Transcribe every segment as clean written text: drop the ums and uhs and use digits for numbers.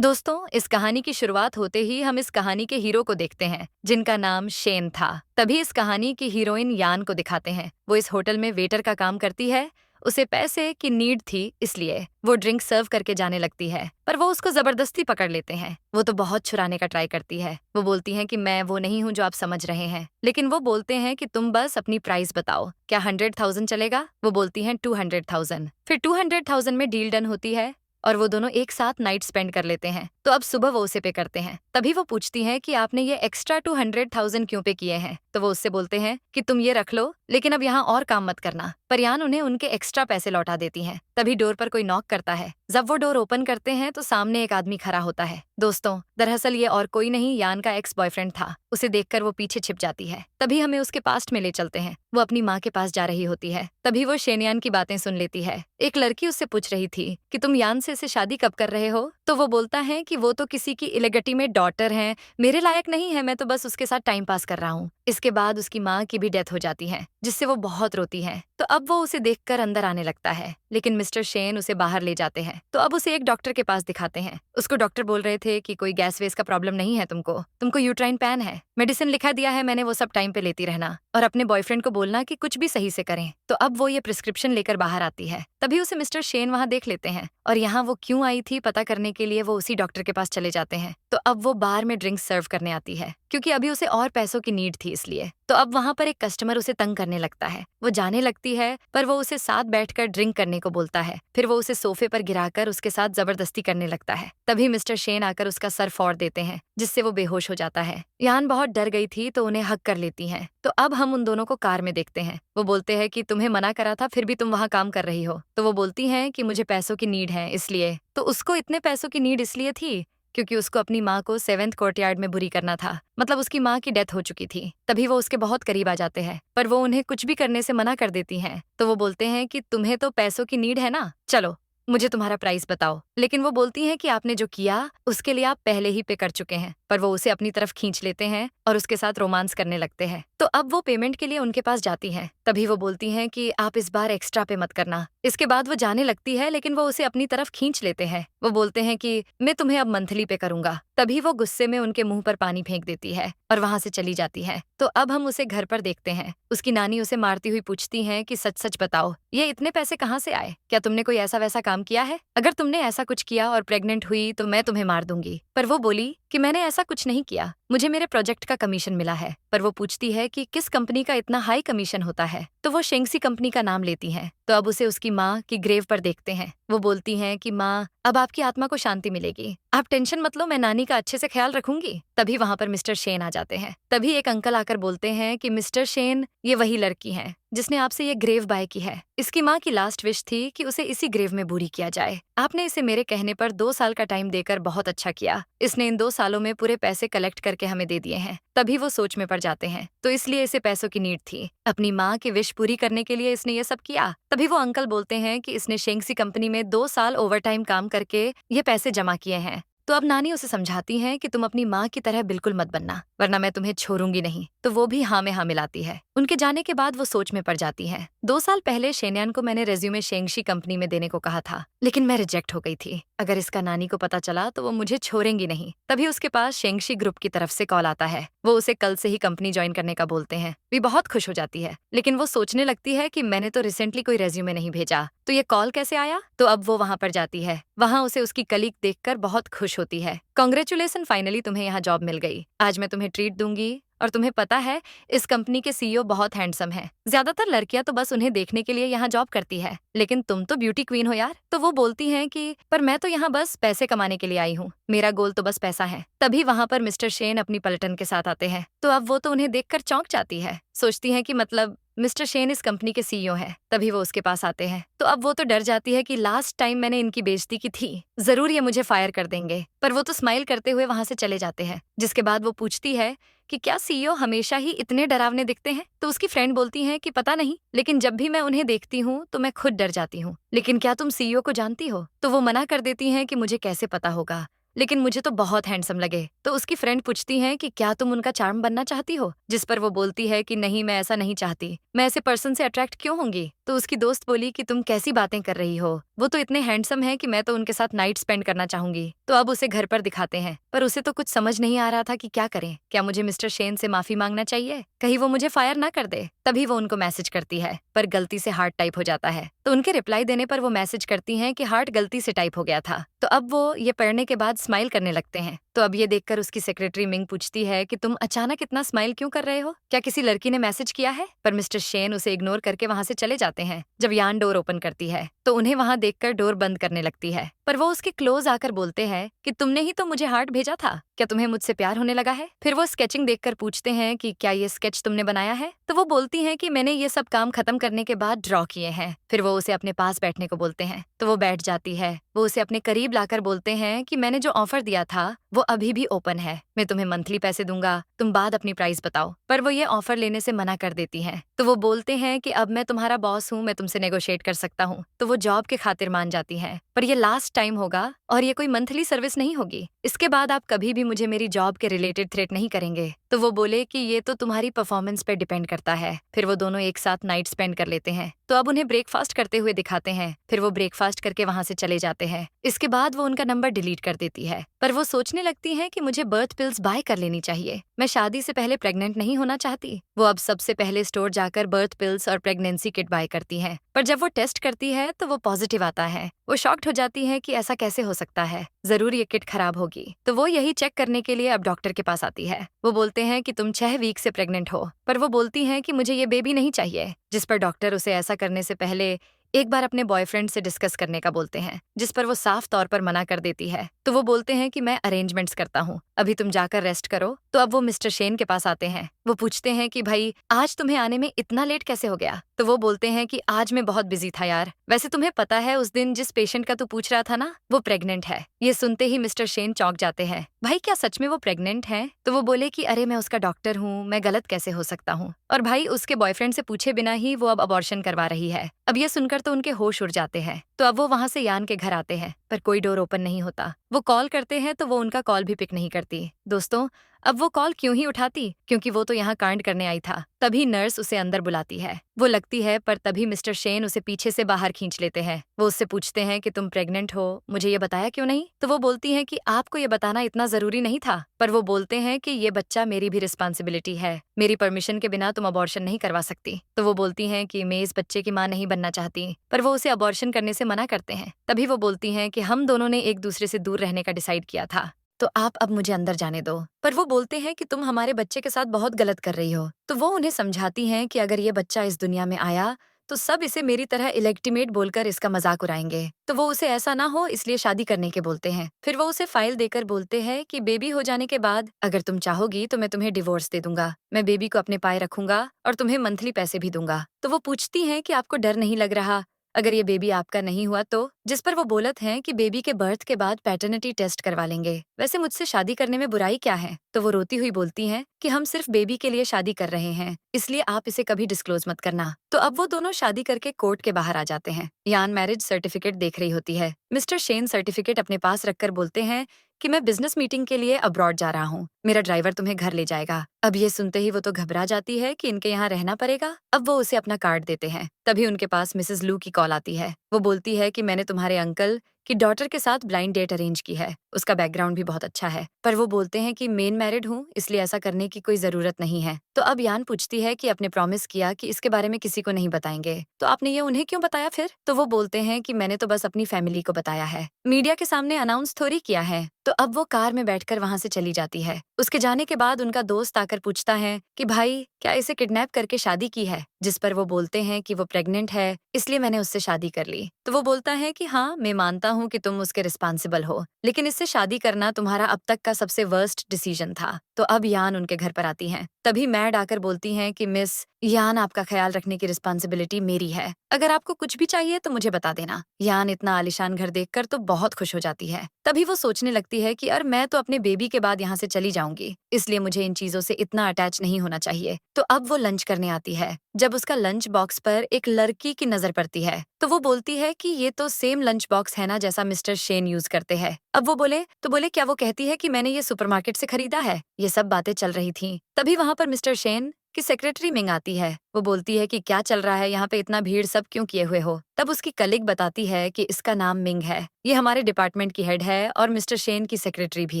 दोस्तों, इस कहानी की शुरुआत होते ही हम इस कहानी के हीरो को देखते हैं, जिनका नाम शेन था। तभी इस कहानी की हीरोइन यान को दिखाते हैं। वो इस होटल में वेटर का काम करती है। उसे पैसे की नीड थी, इसलिए वो ड्रिंक सर्व करके जाने लगती है, पर वो उसको जबरदस्ती पकड़ लेते हैं। वो तो बहुत छुड़ाने का ट्राई करती है। वो बोलती है कि मैं वो नहीं हूँ जो आप समझ रहे हैं, लेकिन वो बोलते हैं कि तुम बस अपनी प्राइस बताओ, क्या 100,000 चलेगा? वो बोलती हैं 200,000। फिर 200,000 में डील डन होती है और वो दोनों एक साथ नाइट स्पेंड कर लेते हैं। तो अब सुबह वो उसे पे करते हैं। तभी वो पूछती हैं कि आपने ये एक्स्ट्रा 200,000 क्यों पे किए हैं? तो वो उससे बोलते हैं कि तुम ये रख लो, लेकिन अब यहाँ और काम मत करना। पर यान उन्हें उनके एक्स्ट्रा पैसे लौटा देती हैं। तभी डोर पर कोई नॉक करता है। जब वो डोर ओपन करते हैं तो सामने एक आदमी खड़ा होता है। दोस्तों, दरअसल ये और कोई नहीं, यान का एक्स बॉयफ्रेंड था। उसे देखकर वो पीछे छिप जाती है। तभी हमें उसके पास्ट में ले चलते हैं। वो अपनी माँ के पास जा रही होती है। तभी वो शेनयान की बातें सुन लेती है। एक लड़की उससे पूछ रही थी कि तुम यान से शादी कब कर रहे हो? तो वो बोलता है कि वो तो किसी की इलेगिटिमेट डॉटर है, मेरे लायक नहीं है, मैं तो बस उसके साथ टाइम पास कर रहा हूँ। इसके बाद उसकी माँ की भी डेथ हो जाती है, जिससे वो बहुत रोती है। तो अब वो उसे देखकर अंदर आने लगता है, लेकिन मिस्टर शेन उसे बाहर ले जाते हैं। तो अब उसे एक डॉक्टर के पास दिखाते हैं। उसको डॉक्टर बोल रहे थे कि कोई गैस वेस का प्रॉब्लम नहीं है, तुमको यूट्राइन पैन है, मेडिसिन लिखा दिया है मैंने, वो सब टाइम पे लेती रहना और अपने बॉयफ्रेंड को बोलना कि कुछ भी सही से करें। तो अब वो ये प्रिस्क्रिप्शन लेकर बाहर आती है। तभी उसे मिस्टर शेन वहां देख लेते हैं और यहाँ वो क्यों आई थी पता करने के लिए वो उसी डॉक्टर के पास चले जाते हैं। तो अब वो बार में ड्रिंक सर्व करने आती है, क्योंकि अभी उसे और पैसों की नीड थी, इसलिए। तो अब वहां पर एक कस्टमर उसे तंग करने लगता है। वो जाने लगती है, पर वो उसे साथ बैठकर ड्रिंक करने को बोलता है। फिर वो उसे सोफे पर गिराकर उसके साथ जबरदस्ती करने लगता है। तभी मिस्टर शेन आकर उसका सर फोड़ देते हैं, जिससे वो बेहोश हो जाता है। यान बहुत डर गई थी तो उन्हें हक कर लेती हैं। तो अब हम उन दोनों को कार में देखते हैं। वो बोलते हैं कि तुम्हें मना करा था, फिर भी तुम वहां काम कर रही हो। तो वो बोलती हैं कि मुझे पैसों की नीड है, इसलिए। तो उसको इतने पैसों की नीड इसलिए थी क्योंकि उसको अपनी माँ को 7th कोर्टयार्ड में बुरी करना था। मतलब उसकी माँ की डेथ हो चुकी थी। तभी वो उसके बहुत करीब आ जाते हैं, पर वो उन्हें कुछ भी करने से मना कर देती हैं। तो वो बोलते हैं कि तुम्हें तो पैसों की नीड है ना, चलो मुझे तुम्हारा प्राइस बताओ। लेकिन वो बोलती हैं कि आपने जो किया उसके लिए आप पहले ही पे कर चुके हैं। पर वो उसे अपनी तरफ खींच लेते हैं और उसके साथ रोमांस करने लगते हैं। तो अब वो पेमेंट के लिए उनके पास जाती हैं। तभी वो बोलती हैं कि आप इस बार एक्स्ट्रा पे मत करना। इसके बाद वो जाने लगती है, लेकिन वो उसे अपनी तरफ खींच लेते हैं। वो बोलते हैं कि मैं तुम्हें अब मंथली पे करूंगा। तभी वो गुस्से में उनके मुंह पर पानी फेंक देती है और वहां से चली जाती है। तो अब हम उसे घर पर देखते हैं। उसकी नानी उसे मारती हुई पूछती हैं कि सच सच बताओ, ये इतने पैसे कहाँ से आए? क्या तुमने कोई ऐसा वैसा काम किया है? अगर तुमने ऐसा कुछ किया और प्रेग्नेंट हुई तो मैं तुम्हें मार दूंगी। पर वो बोली कि मैंने ऐसा कुछ नहीं किया, मुझे मेरे प्रोजेक्ट का कमीशन मिला है। पर वो पूछती है कि किस कंपनी का इतना हाई कमीशन होता है? तो वो शेंगसी कंपनी का नाम लेती हैं। तो अब उसे उसकी माँ की ग्रेव पर देखते हैं। वो बोलती हैं कि माँ, अब आपकी आत्मा को शांति मिलेगी, आप टेंशन मत लो, मैं नानी का अच्छे से ख्याल रखूंगी। तभी वहां पर मिस्टर शेन आ जाते हैं। तभी एक अंकल आकर बोलते हैं कि मिस्टर शेन, ये वही लड़की है जिसने आपसे ये ग्रेव बाय की है। इसकी माँ की लास्ट विश थी कि उसे इसी ग्रेव में बुरी किया जाए। आपने इसे मेरे कहने पर 2 साल का टाइम देकर बहुत अच्छा किया। इसने इन 2 सालों में पूरे पैसे कलेक्ट करके हमें दे दिए हैं। तभी वो सोच में पड़ जाते हैं। तो इसलिए इसे पैसों की नीड थी, अपनी माँ की विश पूरी करने के लिए इसने ये सब किया। तभी वो अंकल बोलते हैं कि इसने शेंगसी कंपनी में 2 साल ओवरटाइम काम करके ये पैसे जमा किए हैं। तो अब नानी उसे समझाती हैं कि तुम अपनी माँ की तरह बिल्कुल मत बनना, वरना मैं तुम्हें छोड़ूंगी नहीं। तो वो भी हाँ में हाँ मिलाती है। उनके जाने के बाद वो सोच में पड़ जाती है। 2 साल पहले शेनयान को मैंने रेज्यूमे शेंगशी कंपनी में देने को कहा था, लेकिन मैं रिजेक्ट हो गई थी। अगर इसका नानी को पता चला तो वो मुझे छोड़ेंगी नहीं। तभी उसके पास शेंगशी ग्रुप की तरफ से कॉल आता है। वो उसे कल से ही कंपनी ज्वाइन करने का बोलते हैं। वे बहुत खुश हो जाती है, लेकिन वो सोचने लगती है कि मैंने तो रिसेंटली कोई रेज्यूमे नहीं भेजा, तो ये कॉल कैसे आया? तो अब वो वहां पर जाती है। वहां उसे उसकी कलीग देखकर बहुत खुश होती है। कांग्रेचुलेसन, फाइनली तुम्हें यहाँ जॉब मिल गई। आज मैं तुम्हें ट्रीट दूंगी। और तुम्हें पता है, इस कंपनी के सीईओ बहुत हैंडसम है। ज्यादातर लड़कियां तो बस उन्हें देखने के लिए यहाँ जॉब करती है, लेकिन तुम तो ब्यूटी क्वीन हो यार। तो वो बोलती हैं कि पर मैं तो यहाँ बस पैसे कमाने के लिए आई हूँ, मेरा गोल तो बस पैसा है। तभी वहां पर मिस्टर शेन अपनी पलटन के साथ आते हैं। तो अब वो तो उन्हें देखकर चौंक जाती है, सोचती है कि मतलब मिस्टर शेन इस कंपनी के सीईओ हैं। तभी वो उसके पास आते हैं। तो अब वो तो डर जाती है कि लास्ट टाइम मैंने इनकी बेइज्जती की थी, जरूर ये मुझे फायर कर देंगे। पर वो तो स्माइल करते हुए वहां से चले जाते हैं। जिसके बाद वो पूछती है कि क्या सीईओ हमेशा ही इतने डरावने दिखते हैं? तो उसकी फ्रेंड बोलती है कि पता नहीं, लेकिन जब भी मैं उन्हें देखती हूँ तो मैं खुद डर जाती हूँ। लेकिन क्या तुम सीईओ को जानती हो? तो वो मना कर देती हैं कि मुझे कैसे पता होगा, लेकिन मुझे तो बहुत हैंडसम लगे। तो उसकी फ्रेंड पूछती है कि क्या तुम उनका चार्म बनना चाहती हो, जिस पर वो बोलती है कि नहीं, मैं ऐसा नहीं चाहती, मैं ऐसे पर्सन से अट्रैक्ट क्यों होंगी। तो उसकी दोस्त बोली कि तुम कैसी बातें कर रही हो, वो तो इतने हैंडसम है कि मैं तो उनके साथ नाइट स्पेंड करना चाहूंगी। तो अब उसे घर पर दिखाते हैं, पर उसे तो कुछ समझ नहीं आ रहा था कि क्या करें। क्या मुझे मिस्टर शेन से माफी मांगना चाहिए, कहीं वो मुझे फायर ना कर दे। तभी वो उनको मैसेज करती है, पर गलती से हार्ट टाइप हो जाता है। तो उनके रिप्लाई देने पर वो मैसेज करती हैं कि हार्ट गलती से टाइप हो गया था। तो अब वो ये पढ़ने के बाद स्माइल करने लगते हैं। तो अब ये देखकर उसकी सेक्रेटरी मिंग पूछती है कि तुम अचानक इतना स्माइल क्यों कर रहे हो, क्या किसी लड़की ने मैसेज किया है। पर मिस्टर शेन उसे इग्नोर करके वहां से चले जाते हैं। जब यान डोर ओपन करती है तो उन्हें वहां देखकर डोर बंद करने लगती है, पर वो उसके क्लोज आकर बोलते हैं कि तुमने ही तो मुझे हार्ट भेजा था, क्या तुम्हें मुझसे प्यार होने लगा है। फिर वो स्केचिंग देखकर पूछते हैं कि क्या ये स्केच तुमने बनाया है। तो वो बोलती हैं कि मैंने ये सब काम खत्म करने के बाद ड्रॉ किए हैं। फिर वो उसे अपने पास बैठने को बोलते हैं, तो वो बैठ जाती है। वो उसे अपने करीब लाकर बोलते हैं कि मैंने जो ऑफर दिया था वो अभी भी ओपन है, मैं तुम्हें मंथली पैसे दूंगा, तुम बाद अपनी प्राइस बताओ। पर वो ये ऑफर लेने से मना कर देती है। तो वो बोलते हैं कि अब मैं तुम्हारा बॉस हूँ, मैं तुमसे नेगोशिएट कर सकता हूँ। तो वो जॉब के खातिर मान जाती है, पर ये लास्ट टाइम होगा और ये कोई मंथली सर्विस नहीं होगी। इसके बाद आप कभी भी मुझे मेरी जॉब के रिलेटेड थ्रेट नहीं करेंगे। तो वो बोले कि ये तो तुम्हारी परफॉर्मेंस पे डिपेंड करता है। फिर वो दोनों एक साथ नाइट स्पेंड कर लेते हैं। तो अब उन्हें ब्रेकफास्ट करते हुए दिखाते हैं। फिर वो ब्रेकफास्ट करके वहां से चले जाते हैं। इसके बाद वो उनका नंबर डिलीट कर देती है, पर वो सोचने लगती है कि मुझे बर्थ पिल्स बाय कर लेनी चाहिए, मैं शादी से पहले प्रेग्नेंट नहीं होना चाहती। वो अब सबसे पहले स्टोर जाकर बर्थ पिल्स और प्रेगनेंसी किट बाय करती है, पर जब वो टेस्ट करती है तो वो पॉजिटिव आता है। वो शॉक्ड हो जाती है कि ऐसा कैसे हो सकता है, जरूर ये किट खराब होगी। तो वो यही चेक करने के लिए अब डॉक्टर के पास आती है। वो बोलते हैं कि तुम 6 वीक से प्रेग्नेंट हो, पर वो बोलती हैं कि मुझे ये बेबी नहीं चाहिए। जिस पर डॉक्टर उसे ऐसा करने से पहले एक बार अपने बॉयफ्रेंड से डिस्कस करने का बोलते हैं, जिस पर वो साफ तौर पर मना कर देती है। तो वो बोलते हैं कि मैं अरेंजमेंट्स करता हूँ, अभी तुम जाकर रेस्ट करो। तो अब वो मिस्टर शेन के पास आते हैं। वो पूछते हैं कि भाई आज तुम्हें आने में इतना लेट कैसे हो गया। तो वो बोलते हैं कि आज मैं बहुत बिजी था यार, वैसे तुम्हें पता है उस दिन जिस पेशेंट का तू पूछ रहा था ना, वो प्रेग्नेंट है। ये सुनते ही मिस्टर शेन चौंक जाते हैं, भाई क्या सच में वो प्रेग्नेंट है। तो वो बोले कि अरे मैं उसका डॉक्टर हूँ, मैं गलत कैसे हो सकता हूँ। और भाई उसके बॉयफ्रेंड से पूछे बिना ही वो अब अबॉर्शन करवा रही है। अब ये सुनकर तो उनके होश उड़ जाते हैं। तो अब वो वहां से यान के घर आते हैं, पर कोई डोर ओपन नहीं होता। वो कॉल करते हैं तो वो उनका कॉल भी पिक नहीं करती। दोस्तों, अब वो कॉल क्यों ही उठाती, क्योंकि वो तो यहाँ कांड करने आई था। तभी नर्स उसे अंदर बुलाती है। वो लगती है, पर तभी मिस्टर शेन उसे पीछे से बाहर खींच लेते हैं। वो उससे पूछते हैं कि तुम प्रेग्नेंट हो, मुझे ये बताया क्यों नहीं। तो वो बोलती हैं कि आपको ये बताना इतना जरूरी नहीं था। पर वो बोलते हैं कि ये बच्चा मेरी भी रिस्पॉन्सिबिलिटी है, मेरी परमिशन के बिना तुम अबॉर्शन नहीं करवा सकती। तो वो बोलती हैं कि मैं इस बच्चे की माँ नहीं बनना चाहती, पर वो उसे अबॉर्शन करने से मना करते हैं। तभी वो बोलती हैं कि हम दोनों ने एक दूसरे से दूर रहने का डिसाइड किया था, तो आप अब मुझे अंदर जाने दो। पर वो बोलते हैं कि तुम हमारे बच्चे के साथ बहुत गलत कर रही हो। तो वो उन्हें समझाती हैं कि अगर ये बच्चा इस दुनिया में आया तो सब इसे मेरी तरह इलेक्टिमेट बोलकर इसका मजाक उड़ाएंगे। तो वो उसे ऐसा ना हो इसलिए शादी करने के बोलते हैं। फिर वो उसे फाइल देकर बोलते हैं कि बेबी हो जाने के बाद अगर तुम चाहोगी तो मैं तुम्हें डिवोर्स दे दूंगा, मैं बेबी को अपने पाए रखूंगा और तुम्हें मंथली पैसे भी दूंगा। तो वो पूछती हैं कि आपको डर नहीं लग रहा अगर ये बेबी आपका नहीं हुआ तो। जिस पर वो बोलत हैं कि बेबी के बर्थ के बाद पैटर्निटी टेस्ट करवा लेंगे, वैसे मुझसे शादी करने में बुराई क्या है। तो वो रोती हुई बोलती हैं कि हम सिर्फ बेबी के लिए शादी कर रहे हैं, इसलिए आप इसे कभी डिस्क्लोज मत करना। तो अब वो दोनों शादी करके कोर्ट के बाहर आ जाते हैं। यान मैरिज सर्टिफिकेट देख रही होती है। मिस्टर शेन सर्टिफिकेट अपने पास रखकर बोलते हैं कि मैं बिजनेस मीटिंग के लिए अब्रॉड जा रहा हूँ, मेरा ड्राइवर तुम्हें घर ले जाएगा। अब ये सुनते ही वो तो घबरा जाती है कि इनके यहाँ रहना पड़ेगा। अब वो उसे अपना कार्ड देते हैं। तभी उनके पास मिसेस लू की कॉल आती है। वो बोलती है कि मैंने तुम्हारे अंकल की डॉटर के साथ ब्लाइंड डेट अरेंज की है, उसका बैकग्राउंड भी बहुत अच्छा है। पर वो बोलते हैं कि मेन मैरिड हूँ, इसलिए ऐसा करने की कोई जरूरत नहीं है। तो अब यान पूछती है कि आपने प्रॉमिस किया कि इसके बारे में किसी को नहीं बताएंगे, तो आपने ये उन्हें क्यों बताया फिर। तो वो बोलते हैं कि मैंने तो बस अपनी फैमिली को बताया है, मीडिया के सामने अनाउंस थोड़ी किया है। तो अब वो कार में बैठकर वहां से चली जाती है। उसके जाने के बाद उनका दोस्त आकर पूछता है कि भाई क्या इसे किडनैप करके शादी की है। जिस पर वो बोलते हैं कि वो प्रेग्नेंट है, इसलिए मैंने उससे शादी कर ली। तो वो बोलता है कि हाँ, मैं मानता हूँ कि तुम उसके रिस्पॉन्सिबल हो, लेकिन इससे शादी करना तुम्हारा अब तक का सबसे वर्स्ट डिसीजन था। तो अब यान उनके घर पर आती हैं। तभी मैड आकर बोलती हैं कि मिस यान, आपका ख्याल रखने की रिस्पॉन्सिबिलिटी मेरी है, अगर आपको कुछ भी चाहिए तो मुझे बता देना। यान इतना आलिशान घर देखकर तो बहुत खुश हो जाती है। तभी वो सोचने लगती बोलती है कि यार मैं तो अपने बेबी के बाद यहाँ से चली जाऊंगी, इसलिए मुझे इन चीजों से इतना अटैच नहीं होना चाहिए। तो अब वो लंच करने आती है। जब उसका लंच बॉक्स पर एक लड़की की नजर पड़ती है तो वो बोलती है कि ये तो सेम लंच बॉक्स है ना जैसा मिस्टर शेन यूज करते हैं। अब वो बोले क्या वो कहती है कि मैंने ये सुपरमार्केट से खरीदा है। ये सब बातें चल रही थी। तभी वहां पर मिस्टर शेन की सेक्रेटरी मिंग आती है। वो बोलती है कि क्या चल रहा है यहाँ पे, इतना भीड़ सब क्यों किए हुए हो। तब उसकी कलीग बताती है कि इसका नाम मिंग है, ये हमारे डिपार्टमेंट की हेड है और मिस्टर शेन की सेक्रेटरी भी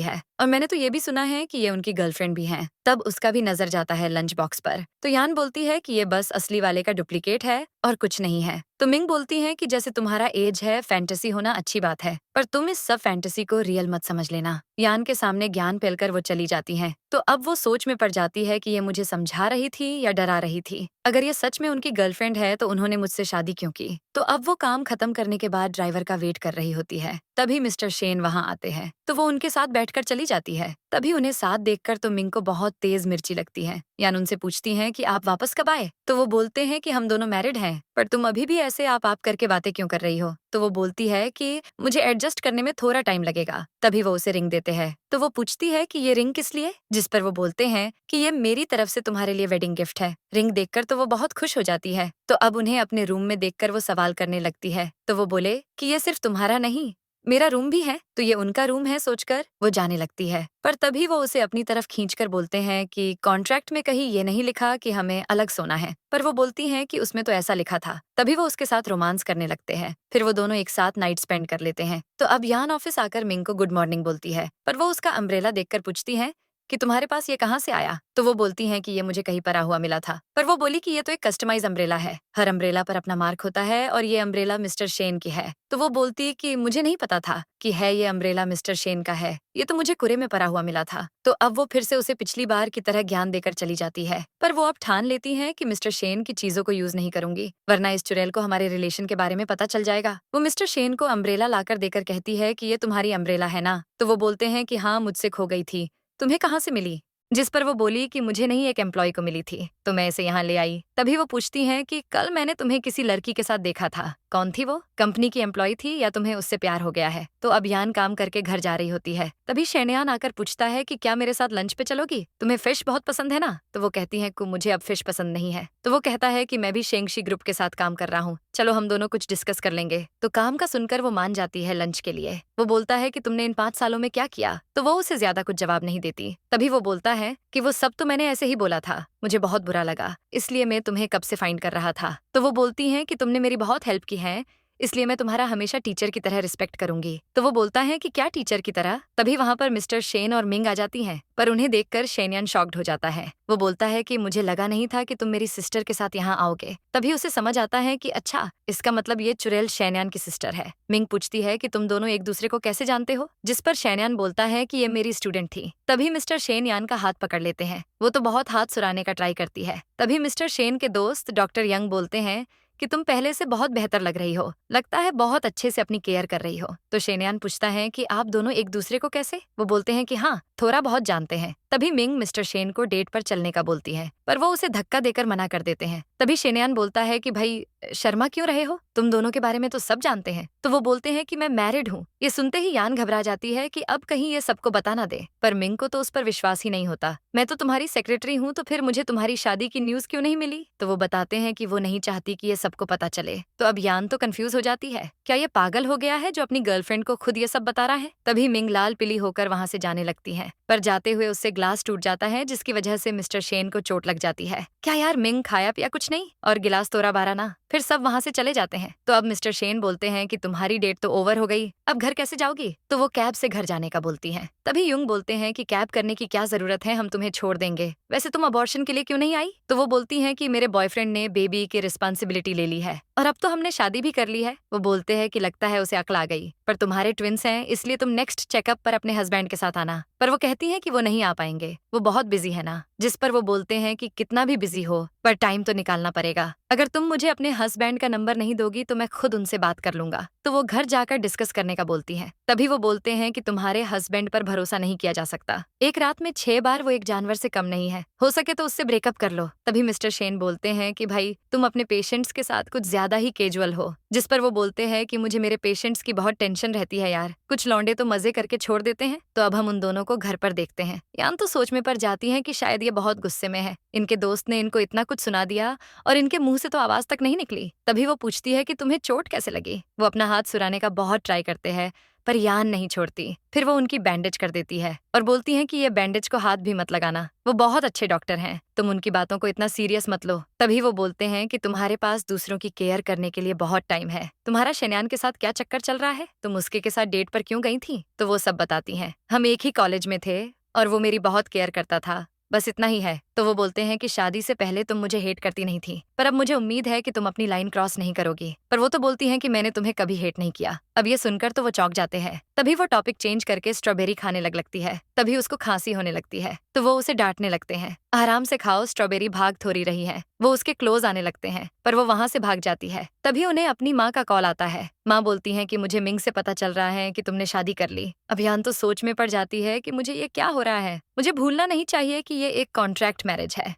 है, और मैंने तो ये भी सुना है कि ये उनकी गर्लफ्रेंड भी है। तब उसका भी नजर जाता है लंच बॉक्स पर। तो यान बोलती है कि ये बस असली वाले का डुप्लीकेट है और कुछ नहीं है। तो मिंग बोलती है कि जैसे तुम्हारा एज है, फैंटेसी होना अच्छी बात है, पर तुम इस सब फैंटेसी को रियल मत समझ लेना। यान के सामने ज्ञान फैलकर वो चली जाती हैं। तो अब वो सोच में पड़ जाती है कि ये मुझे समझा रही थी या डरा रही थी। अगर ये सच में उनकी गर्लफ्रेंड है तो उन्होंने मुझसे शादी क्यों की। तो अब वो काम खत्म करने के बाद ड्राइवर का वेट कर रही होती है। तभी मिस्टर शेन वहां आते हैं तो वो उनके साथ बैठकर चली जाती है। तभी उन्हें साथ देखकर तो मिंग को बहुत तेज मिर्ची लगती है। यान उनसे पूछती हैं कि आप वापस कब आए। तो वो बोलते हैं कि हम दोनों मैरिड हैं, पर तुम अभी भी ऐसे आप करके बातें क्यों कर रही हो। तो वो बोलती है कि मुझे एडजस्ट करने में थोड़ा टाइम लगेगा। तभी वो उसे रिंग देते हैं। तो वो पूछती है कि ये रिंग किस लिए, जिस पर वो बोलते हैं कि ये मेरी तरफ से तुम्हारे लिए वेडिंग गिफ्ट है। रिंग देखकर तो वो बहुत खुश हो जाती है। तो अब उन्हें अपने रूम में देखकर वो सवाल करने लगती है। तो वो बोले कि ये सिर्फ तुम्हारा नहीं, मेरा रूम भी है, तो ये उनका रूम है सोचकर वो जाने लगती है। पर तभी वो उसे अपनी तरफ खींचकर बोलते हैं कि कॉन्ट्रैक्ट में कहीं ये नहीं लिखा कि हमें अलग सोना है। पर वो बोलती हैं कि उसमें तो ऐसा लिखा था। तभी वो उसके साथ रोमांस करने लगते हैं। फिर वो दोनों एक साथ नाइट स्पेंड कर लेते हैं। तो अब यान ऑफिस आकर मिंग को गुड मॉर्निंग बोलती है, पर वो उसका अम्ब्रेला देखकर पूछती है कि तुम्हारे पास ये कहाँ से आया। तो वो बोलती हैं कि ये मुझे कहीं परा हुआ मिला था। पर वो बोली कि ये तो एक कस्टमाइज अम्ब्रेला है, हर अम्ब्रेला पर अपना मार्क होता है और ये अम्ब्रेला मिस्टर शेन की है। तो वो बोलती कि मुझे नहीं पता था कि है ये अम्ब्रेला मिस्टर शेन का है, ये तो मुझे कुरे में परा हुआ मिला था। तो अब वो फिर से उसे पिछली बार की तरह ज्ञान देकर चली जाती है। पर वो अब ठान लेती है कि मिस्टर शेन की चीजों को यूज नहीं करूंगी, वरना इस चुड़ैल को हमारे रिलेशन के बारे में पता चल जाएगा। वो मिस्टर शेन को अम्ब्रेला लाकर देकर कहती है कि ये तुम्हारी अम्ब्रेला है ना। तो वो बोलते हैं कि हाँ, मुझसे खो गई थी, तुम्हें कहाँ से मिली। जिस पर वो बोली कि मुझे नहीं, एक एम्प्लॉय को मिली थी, तो मैं इसे यहाँ ले आई। तभी वो पूछती हैं कि कल मैंने तुम्हें किसी लड़की के साथ देखा था, कौन थी वो, कंपनी की एम्प्लॉय थी या तुम्हें उससे प्यार हो गया है। तो अब यान काम करके घर जा रही होती है। तभी शेनयान आकर पूछता है कि क्या मेरे साथ लंच पे चलोगी, तुम्हें फिश बहुत पसंद है ना। तो वो कहती है कि मुझे अब फिश पसंद नहीं है। तो वो कहता है कि मैं भी शेंगशी ग्रुप के साथ काम कर रहा हूँ, चलो हम दोनों कुछ डिस्कस कर लेंगे। तो काम का सुनकर वो मान जाती है लंच के लिए। वो बोलता है कि तुमने इन 5 सालों में क्या किया। तो वो उसे ज्यादा कुछ जवाब नहीं देती। तभी वो बोलता है कि वो सब तो मैंने ऐसे ही बोला था, मुझे बहुत बुरा लगा, इसलिए मैं तुम्हें कब से फाइंड कर रहा था। तो वो बोलती हैं कि तुमने मेरी बहुत हेल्प की है, इसलिए मैं तुम्हारा हमेशा टीचर की तरह रिस्पेक्ट करूंगी। तो वो बोलता है कि क्या टीचर की तरह। तभी वहां पर मिस्टर शेन और मिंग आ जाती हैं, पर उन्हें देखकर शेनयान शॉक्ड हो जाता है। वो बोलता है कि मुझे लगा नहीं था कि तुम मेरी सिस्टर के साथ यहाँ आओगे। तभी उसे समझ आता है कि अच्छा, इसका मतलब ये चुड़ैल शेनयान की सिस्टर है। मिंग पूछती है कि तुम दोनों एक दूसरे को कैसे जानते हो, जिस पर शेनयान बोलता है कि ये मेरी स्टूडेंट थी। तभी मिस्टर शेन यान का हाथ पकड़ लेते हैं। वो तो बहुत हाथ सुराने का ट्राई करती है। तभी मिस्टर शेन के दोस्त डॉक्टर यंग बोलते हैं कि तुम पहले से बहुत बेहतर लग रही हो, लगता है बहुत अच्छे से अपनी केयर कर रही हो। तो शेनयान पूछता है कि आप दोनों एक दूसरे को कैसे। वो बोलते हैं कि हाँ, थोड़ा बहुत जानते हैं। तभी मिंग मिस्टर शेन को डेट पर चलने का बोलती है, पर वो उसे धक्का देकर मना कर देते हैं। तभी शेनयान बोलता है कि भाई शर्मा क्यों रहे हो, तुम दोनों के बारे में तो सब जानते हैं। तो वो बोलते हैं कि मैं मैरिड हूँ। ये सुनते ही यान घबरा जाती है कि अब कहीं ये सबको बता ना दे, पर मिंग को तो उस पर विश्वास ही नहीं होता। मैं तो तुम्हारी सेक्रेटरी हूँ, तो फिर मुझे तुम्हारी शादी की न्यूज क्यों नहीं मिली। तो वो बताते हैं कि वो नहीं चाहती कि ये सबको पता चले। तो अब यान तो कंफ्यूज हो जाती है, क्या ये पागल हो गया है जो अपनी गर्लफ्रेंड को खुद ये सब बता रहा है। तभी मिंग लाल पीली होकर वहां से जाने लगती है, पर जाते हुए उससे ग्लास टूट जाता है, जिसकी वजह से मिस्टर शेन को चोट लग जाती है। क्या यार, मिंग खाया पिया कुछ नहीं और गिलास तोड़ा बारा ना। फिर सब वहां से चले जाते हैं। तो अब मिस्टर शेन बोलते हैं कि तुम्हारी डेट तो ओवर हो गई, अब घर कैसे जाओगी। तो वो कैब से घर जाने का बोलती हैं। तभी युंग बोलते हैं कि कैब करने की क्या जरूरत है, हम तुम्हें छोड़ देंगे, वैसे तुम अबॉर्शन के लिए क्यों नहीं आई। तो वो बोलती हैं कि मेरे बॉयफ्रेंड ने बेबी की रिस्पॉन्सिबिलिटी ले ली है और अब तो हमने शादी भी कर ली है। वो बोलते हैं कि लगता है उसे अक्ल आ गई, पर तुम्हारे ट्विंस हैं, इसलिए तुम नेक्स्ट चेकअप पर अपने हस्बैंड के साथ आना। पर वो कहती हैं कि वो नहीं आ पाएंगे, वो बहुत बिजी है ना। जिस पर वो बोलते हैं कि कितना भी बिजी हो, पर टाइम तो निकालना पड़ेगा। अगर तुम मुझे अपने हस्बैंड का नंबर नहीं दोगी तो मैं खुद उनसे बात कर लूंगा। तो वो घर जाकर डिस्कस करने का बोलती हैं। तभी वो बोलते हैं कि तुम्हारे हस्बैंड पर भरोसा नहीं किया जा सकता। एक रात में 6 बार वो एक जानवर से कम नहीं है, हो सके तो उससे ब्रेकअप कर लो। तभी मिस्टर शेन बोलते हैं कि भाई तुम अपने पेशेंट्स के साथ कुछ ज्यादा ही कैजुअल हो, जिस पर वो बोलते हैं कि मुझे मेरे पेशेंट्स की बहुत टेंशन रहती है यार, कुछ लौंडे तो मजे करके छोड़ देते हैं। तो अब हम उन दोनों को घर पर देखते हैं। यान तो सोच में पड़ जाती है कि शायद ये बहुत गुस्से में है, इनके दोस्त ने इनको इतना कुछ सुना दिया और इनके मुंह से तो आवाज तक नहीं निकली। तभी वो पूछती है कि तुम्हें चोट कैसे लगी। वो अपना हाथ सुराने का बहुत ट्राई करते हैं पर यान नहीं छोड़ती। फिर वो उनकी बैंडेज कर देती है और बोलती है कि ये बैंडेज को हाथ भी मत लगाना, वो बहुत अच्छे डॉक्टर हैं, तुम उनकी बातों को इतना सीरियस मत लो। तभी वो बोलते हैं कि तुम्हारे पास दूसरों की केयर करने के लिए बहुत टाइम है, तुम्हारा शेनयान के साथ क्या चक्कर चल रहा है, तुम उसके के साथ डेट पर क्यों गई थी। तो वो सब बताती हैं। हम एक ही कॉलेज में थे और वो मेरी बहुत केयर करता था, बस इतना ही है। तो वो बोलते हैं कि शादी से पहले तुम मुझे हेट करती नहीं थी, पर अब मुझे उम्मीद है कि तुम अपनी लाइन क्रॉस नहीं करोगी। पर वो तो बोलती हैं कि मैंने तुम्हें कभी हेट नहीं किया। अब ये सुनकर तो वो चौंक जाते हैं। तभी वो टॉपिक चेंज करके स्ट्रॉबेरी खाने लगती है। तभी उसको खांसी होने लगती है तो वो उसे डांटने लगते हैं, आराम से खाओ, स्ट्रॉबेरी भाग थोड़ी रही है। वो उसके क्लोज आने लगते हैं पर वो वहां से भाग जाती है। तभी उन्हें अपनी माँ का कॉल आता है। माँ बोलती है कि मुझे मिंग से पता चल रहा है कि तुमने शादी कर ली। अभियान तो सोच में पड़ जाती है कि मुझे ये क्या हो रहा है, मुझे भूलना नहीं चाहिए कि ये एक कॉन्ट्रैक्ट मैरिज है।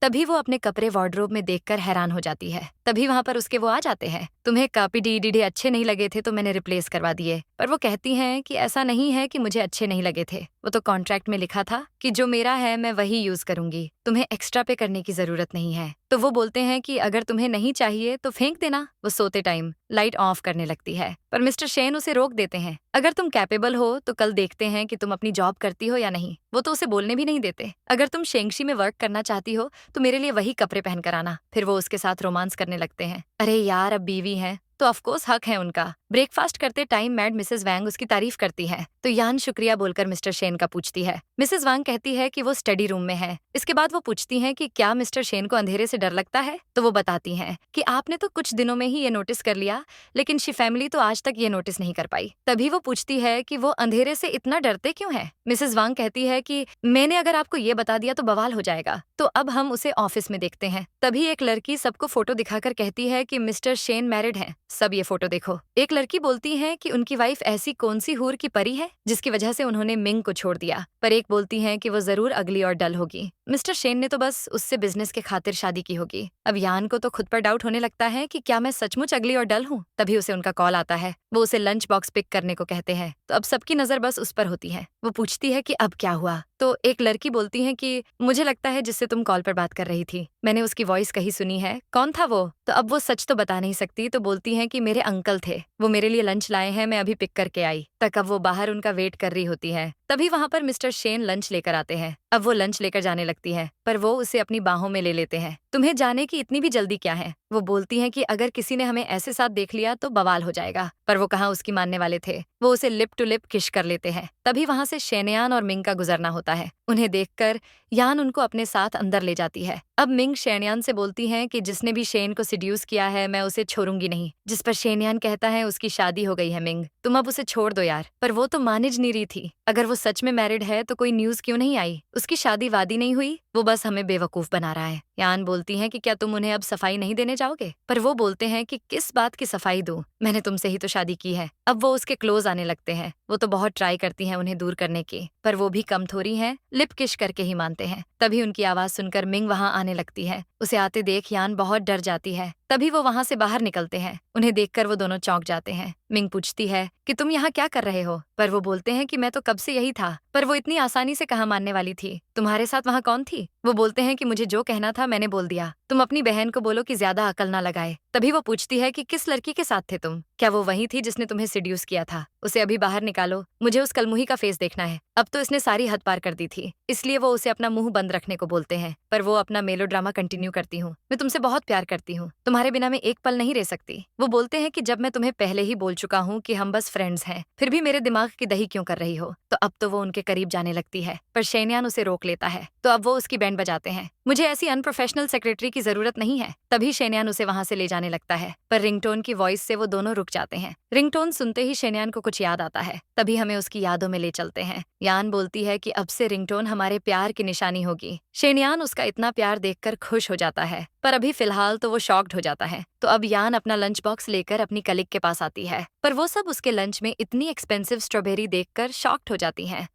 तभी वो अपने कपड़े वार्डरोब में देखकर हैरान हो जाती है। तभी वहां पर उसके वो आ जाते हैं। तुम्हें कापी डी अच्छे नहीं लगे थे तो मैंने रिप्लेस करवा दिए। पर वो कहती हैं कि ऐसा नहीं है कि मुझे अच्छे नहीं लगे थे, वो तो कॉन्ट्रैक्ट में लिखा था कि जो मेरा है मैं वही यूज करूंगी, तुम्हें एक्स्ट्रा पे करने की जरूरत नहीं है। तो वो बोलते हैं कि अगर तुम्हें नहीं चाहिए तो फेंक देना। वो सोते टाइम लाइट ऑफ करने लगती है पर मिस्टर शेन उसे रोक देते हैं। अगर तुम कैपेबल हो तो कल देखते हैं कि तुम अपनी जॉब करती हो या नहीं। वो तो उसे बोलने भी नहीं देते। अगर तुम शेंगशी में वर्क करना चाहती हो तो मेरे लिए वही कपड़े पहन कर आना। फिर वो उसके साथ रोमांस करने लगते हैं। अरे यार, अब बीवी है तो ऑफकोर्स हक है उनका। ब्रेकफास्ट करते टाइम मैड मिसेस वैंग उसकी तारीफ करती है तो यान शुक्रिया बोलकर मिस्टर शेन का पूछती है। मिसेस वांग कहती है कि वो स्टडी रूम में है। इसके बाद वो पूछती हैं कि क्या मिस्टर शेन को अंधेरे से डर लगता है। तो वो बताती हैं कि आपने तो कुछ दिनों में ही ये नोटिस कर लिया, लेकिन शी फैमिली तो आज तक ये नोटिस नहीं कर पाई। तभी वो पूछती है कि वो अंधेरे से इतना डरते क्यों है। मिसेस वांग कहती है कि मैंने अगर आपको ये बता दिया तो बवाल हो जाएगा। तो अब हम उसे ऑफिस में देखते हैं। तभी एक लड़की सबको फोटो दिखाकर कहती है कि मिस्टर शेन मैरिड हैं, सब ये फोटो देखो। एक लड़की बोलती है कि उनकी वाइफ ऐसी कौन सी हूर की परी है जिसकी वजह से उन्होंने मिंग को छोड़ दिया। पर एक बोलती है कि वो जरूर अगली और डल होगी, मिस्टर शेन ने तो बस उससे बिजनेस के खातिर शादी की होगी। अब यान को तो खुद पर डाउट होने लगता है कि क्या मैं सचमुच अगली और डल हूँ। तभी उसे उनका कॉल आता है। वो उसे लंच बॉक्स पिक करने को कहते हैं तो अब सबकी नजर बस उस पर होती है। वो पूछती है कि अब क्या हुआ। तो एक लड़की बोलती है कि मुझे लगता है जिससे तुम कॉल पर बात कर रही थी, मैंने उसकी वॉइस कहीं सुनी है, कौन था वो। तो अब वो सच तो बता नहीं सकती तो बोलती है कि मेरे अंकल थे, वो मेरे लिए लंच लाए हैं, मैं अभी पिक करके आई। तक अब वो बाहर उनका वेट कर रही होती है। तभी वहां पर मिस्टर शेन लंच लेकर आते हैं। अब वो लंच लेकर जाने लगती है पर वो उसे अपनी बाहों में ले लेते हैं। तुम्हें जाने की इतनी भी जल्दी क्या है। वो बोलती है कि अगर किसी ने हमें ऐसे साथ देख लिया तो बवाल हो जाएगा। पर वो कहाँ उसकी मानने वाले थे। वो उसे लिप टू लिप किश कर लेते हैं। तभी वहां से शेनयान और मिंग का गुजरना होता है। उन्हें देखकर यान उनको अपने साथ अंदर ले जाती है। अब मिंग शेनयान से बोलती है कि जिसने भी शेन को सिड्यूस किया है मैं उसे छोड़ूंगी नहीं। जिस पर शेनयान कहता है उसकी शादी हो गई है मिंग, तुम अब उसे छोड़ दो यार। पर वो तो मानिज नहीं रही थी। अगर वो सच में मैरिड है तो कोई न्यूज क्यों नहीं आई, उसकी शादी वादी नहीं हुई, वो बस हमें बेवकूफ बना रहा है। यान बोलती है कि क्या तुम उन्हें अब सफाई नहीं देने जाओगे। पर वो बोलते हैं कि किस बात की सफाई दूं, मैंने तुमसे ही तो शादी की है। अब वो उसके क्लोज आने लगते हैं। वो तो बहुत ट्राई करती हैं उन्हें दूर करने की, पर वो भी कम थोड़ी हैं, लिप किश करके ही मानते हैं। तभी उनकी आवाज सुनकर मिंग वहां आने लगती है। उसे आते देख यान बहुत डर जाती है। तभी वो वहां से बाहर निकलते हैं। उन्हें देखकर वो दोनों चौंक जाते हैं। मिंग पूछती है कि तुम यहाँ क्या कर रहे हो। पर वो बोलते हैं कि मैं तो कब से यही था। पर वो इतनी आसानी से कहाँ मानने वाली थी, तुम्हारे साथ वहाँ कौन थी। वो बोलते हैं कि मुझे जो कहना था मैंने बोल दिया, तुम अपनी बहन को बोलो कि ज्यादा अकल ना लगाए। तभी वो पूछती है कि किस लड़की के साथ थे तुम, क्या वो वही थी जिसने तुम्हें सिड्यूस किया था। उसे अभी बाहर निकालो, मुझे उस कलमुही का फेस देखना है। अब तो इसने सारी हद पार कर दी थी, इसलिए वो उसे अपना मुंह बंद रखने को बोलते हैं। पर वो अपना मेलोड्रामा कंटिन्यू करती हूँ, मैं तुमसे बहुत प्यार करती हूँ, तुम्हारे बिना मैं एक पल नहीं रह सकती। वो बोलते हैं कि जब मैं तुम्हें पहले ही बोल चुका हूँ कि हम बस फ्रेंड्स हैं, फिर भी मेरे दिमाग की दही क्यों कर रही हो। तो अब तो वो उनके करीब जाने लगती है पर शेनयान उसे रोक लेता है। तो अब वो उसकी बैंड बजाते हैं। मुझे ऐसी अनप्रोफेशनल सेक्रेटरी की जरूरत नहीं है। तभी शेनयान उसे वहां से ले जाने लगता है पर रिंगटोन की वॉइस से वो दोनों रुक जाते हैं। रिंगटोन सुनते ही शेनयान को कुछ याद आता है। तभी हमें उसकी यादों में ले चलते हैं। यान बोलती है कि अब से रिंगटोन हमारे प्यार की निशानी होगी। शेनयान उसका इतना प्यार देखकर खुश हो जाता है, पर अभी फिलहाल तो वो शॉक्ड हो जाता है। तो अब यान अपना लंच बॉक्स लेकर अपनी कलीग के पास आती है, पर वो सब उसके लंच में इतनी एक्सपेंसिव स्ट्रॉबेरी देखकर शॉक्ड हो जाती हैं।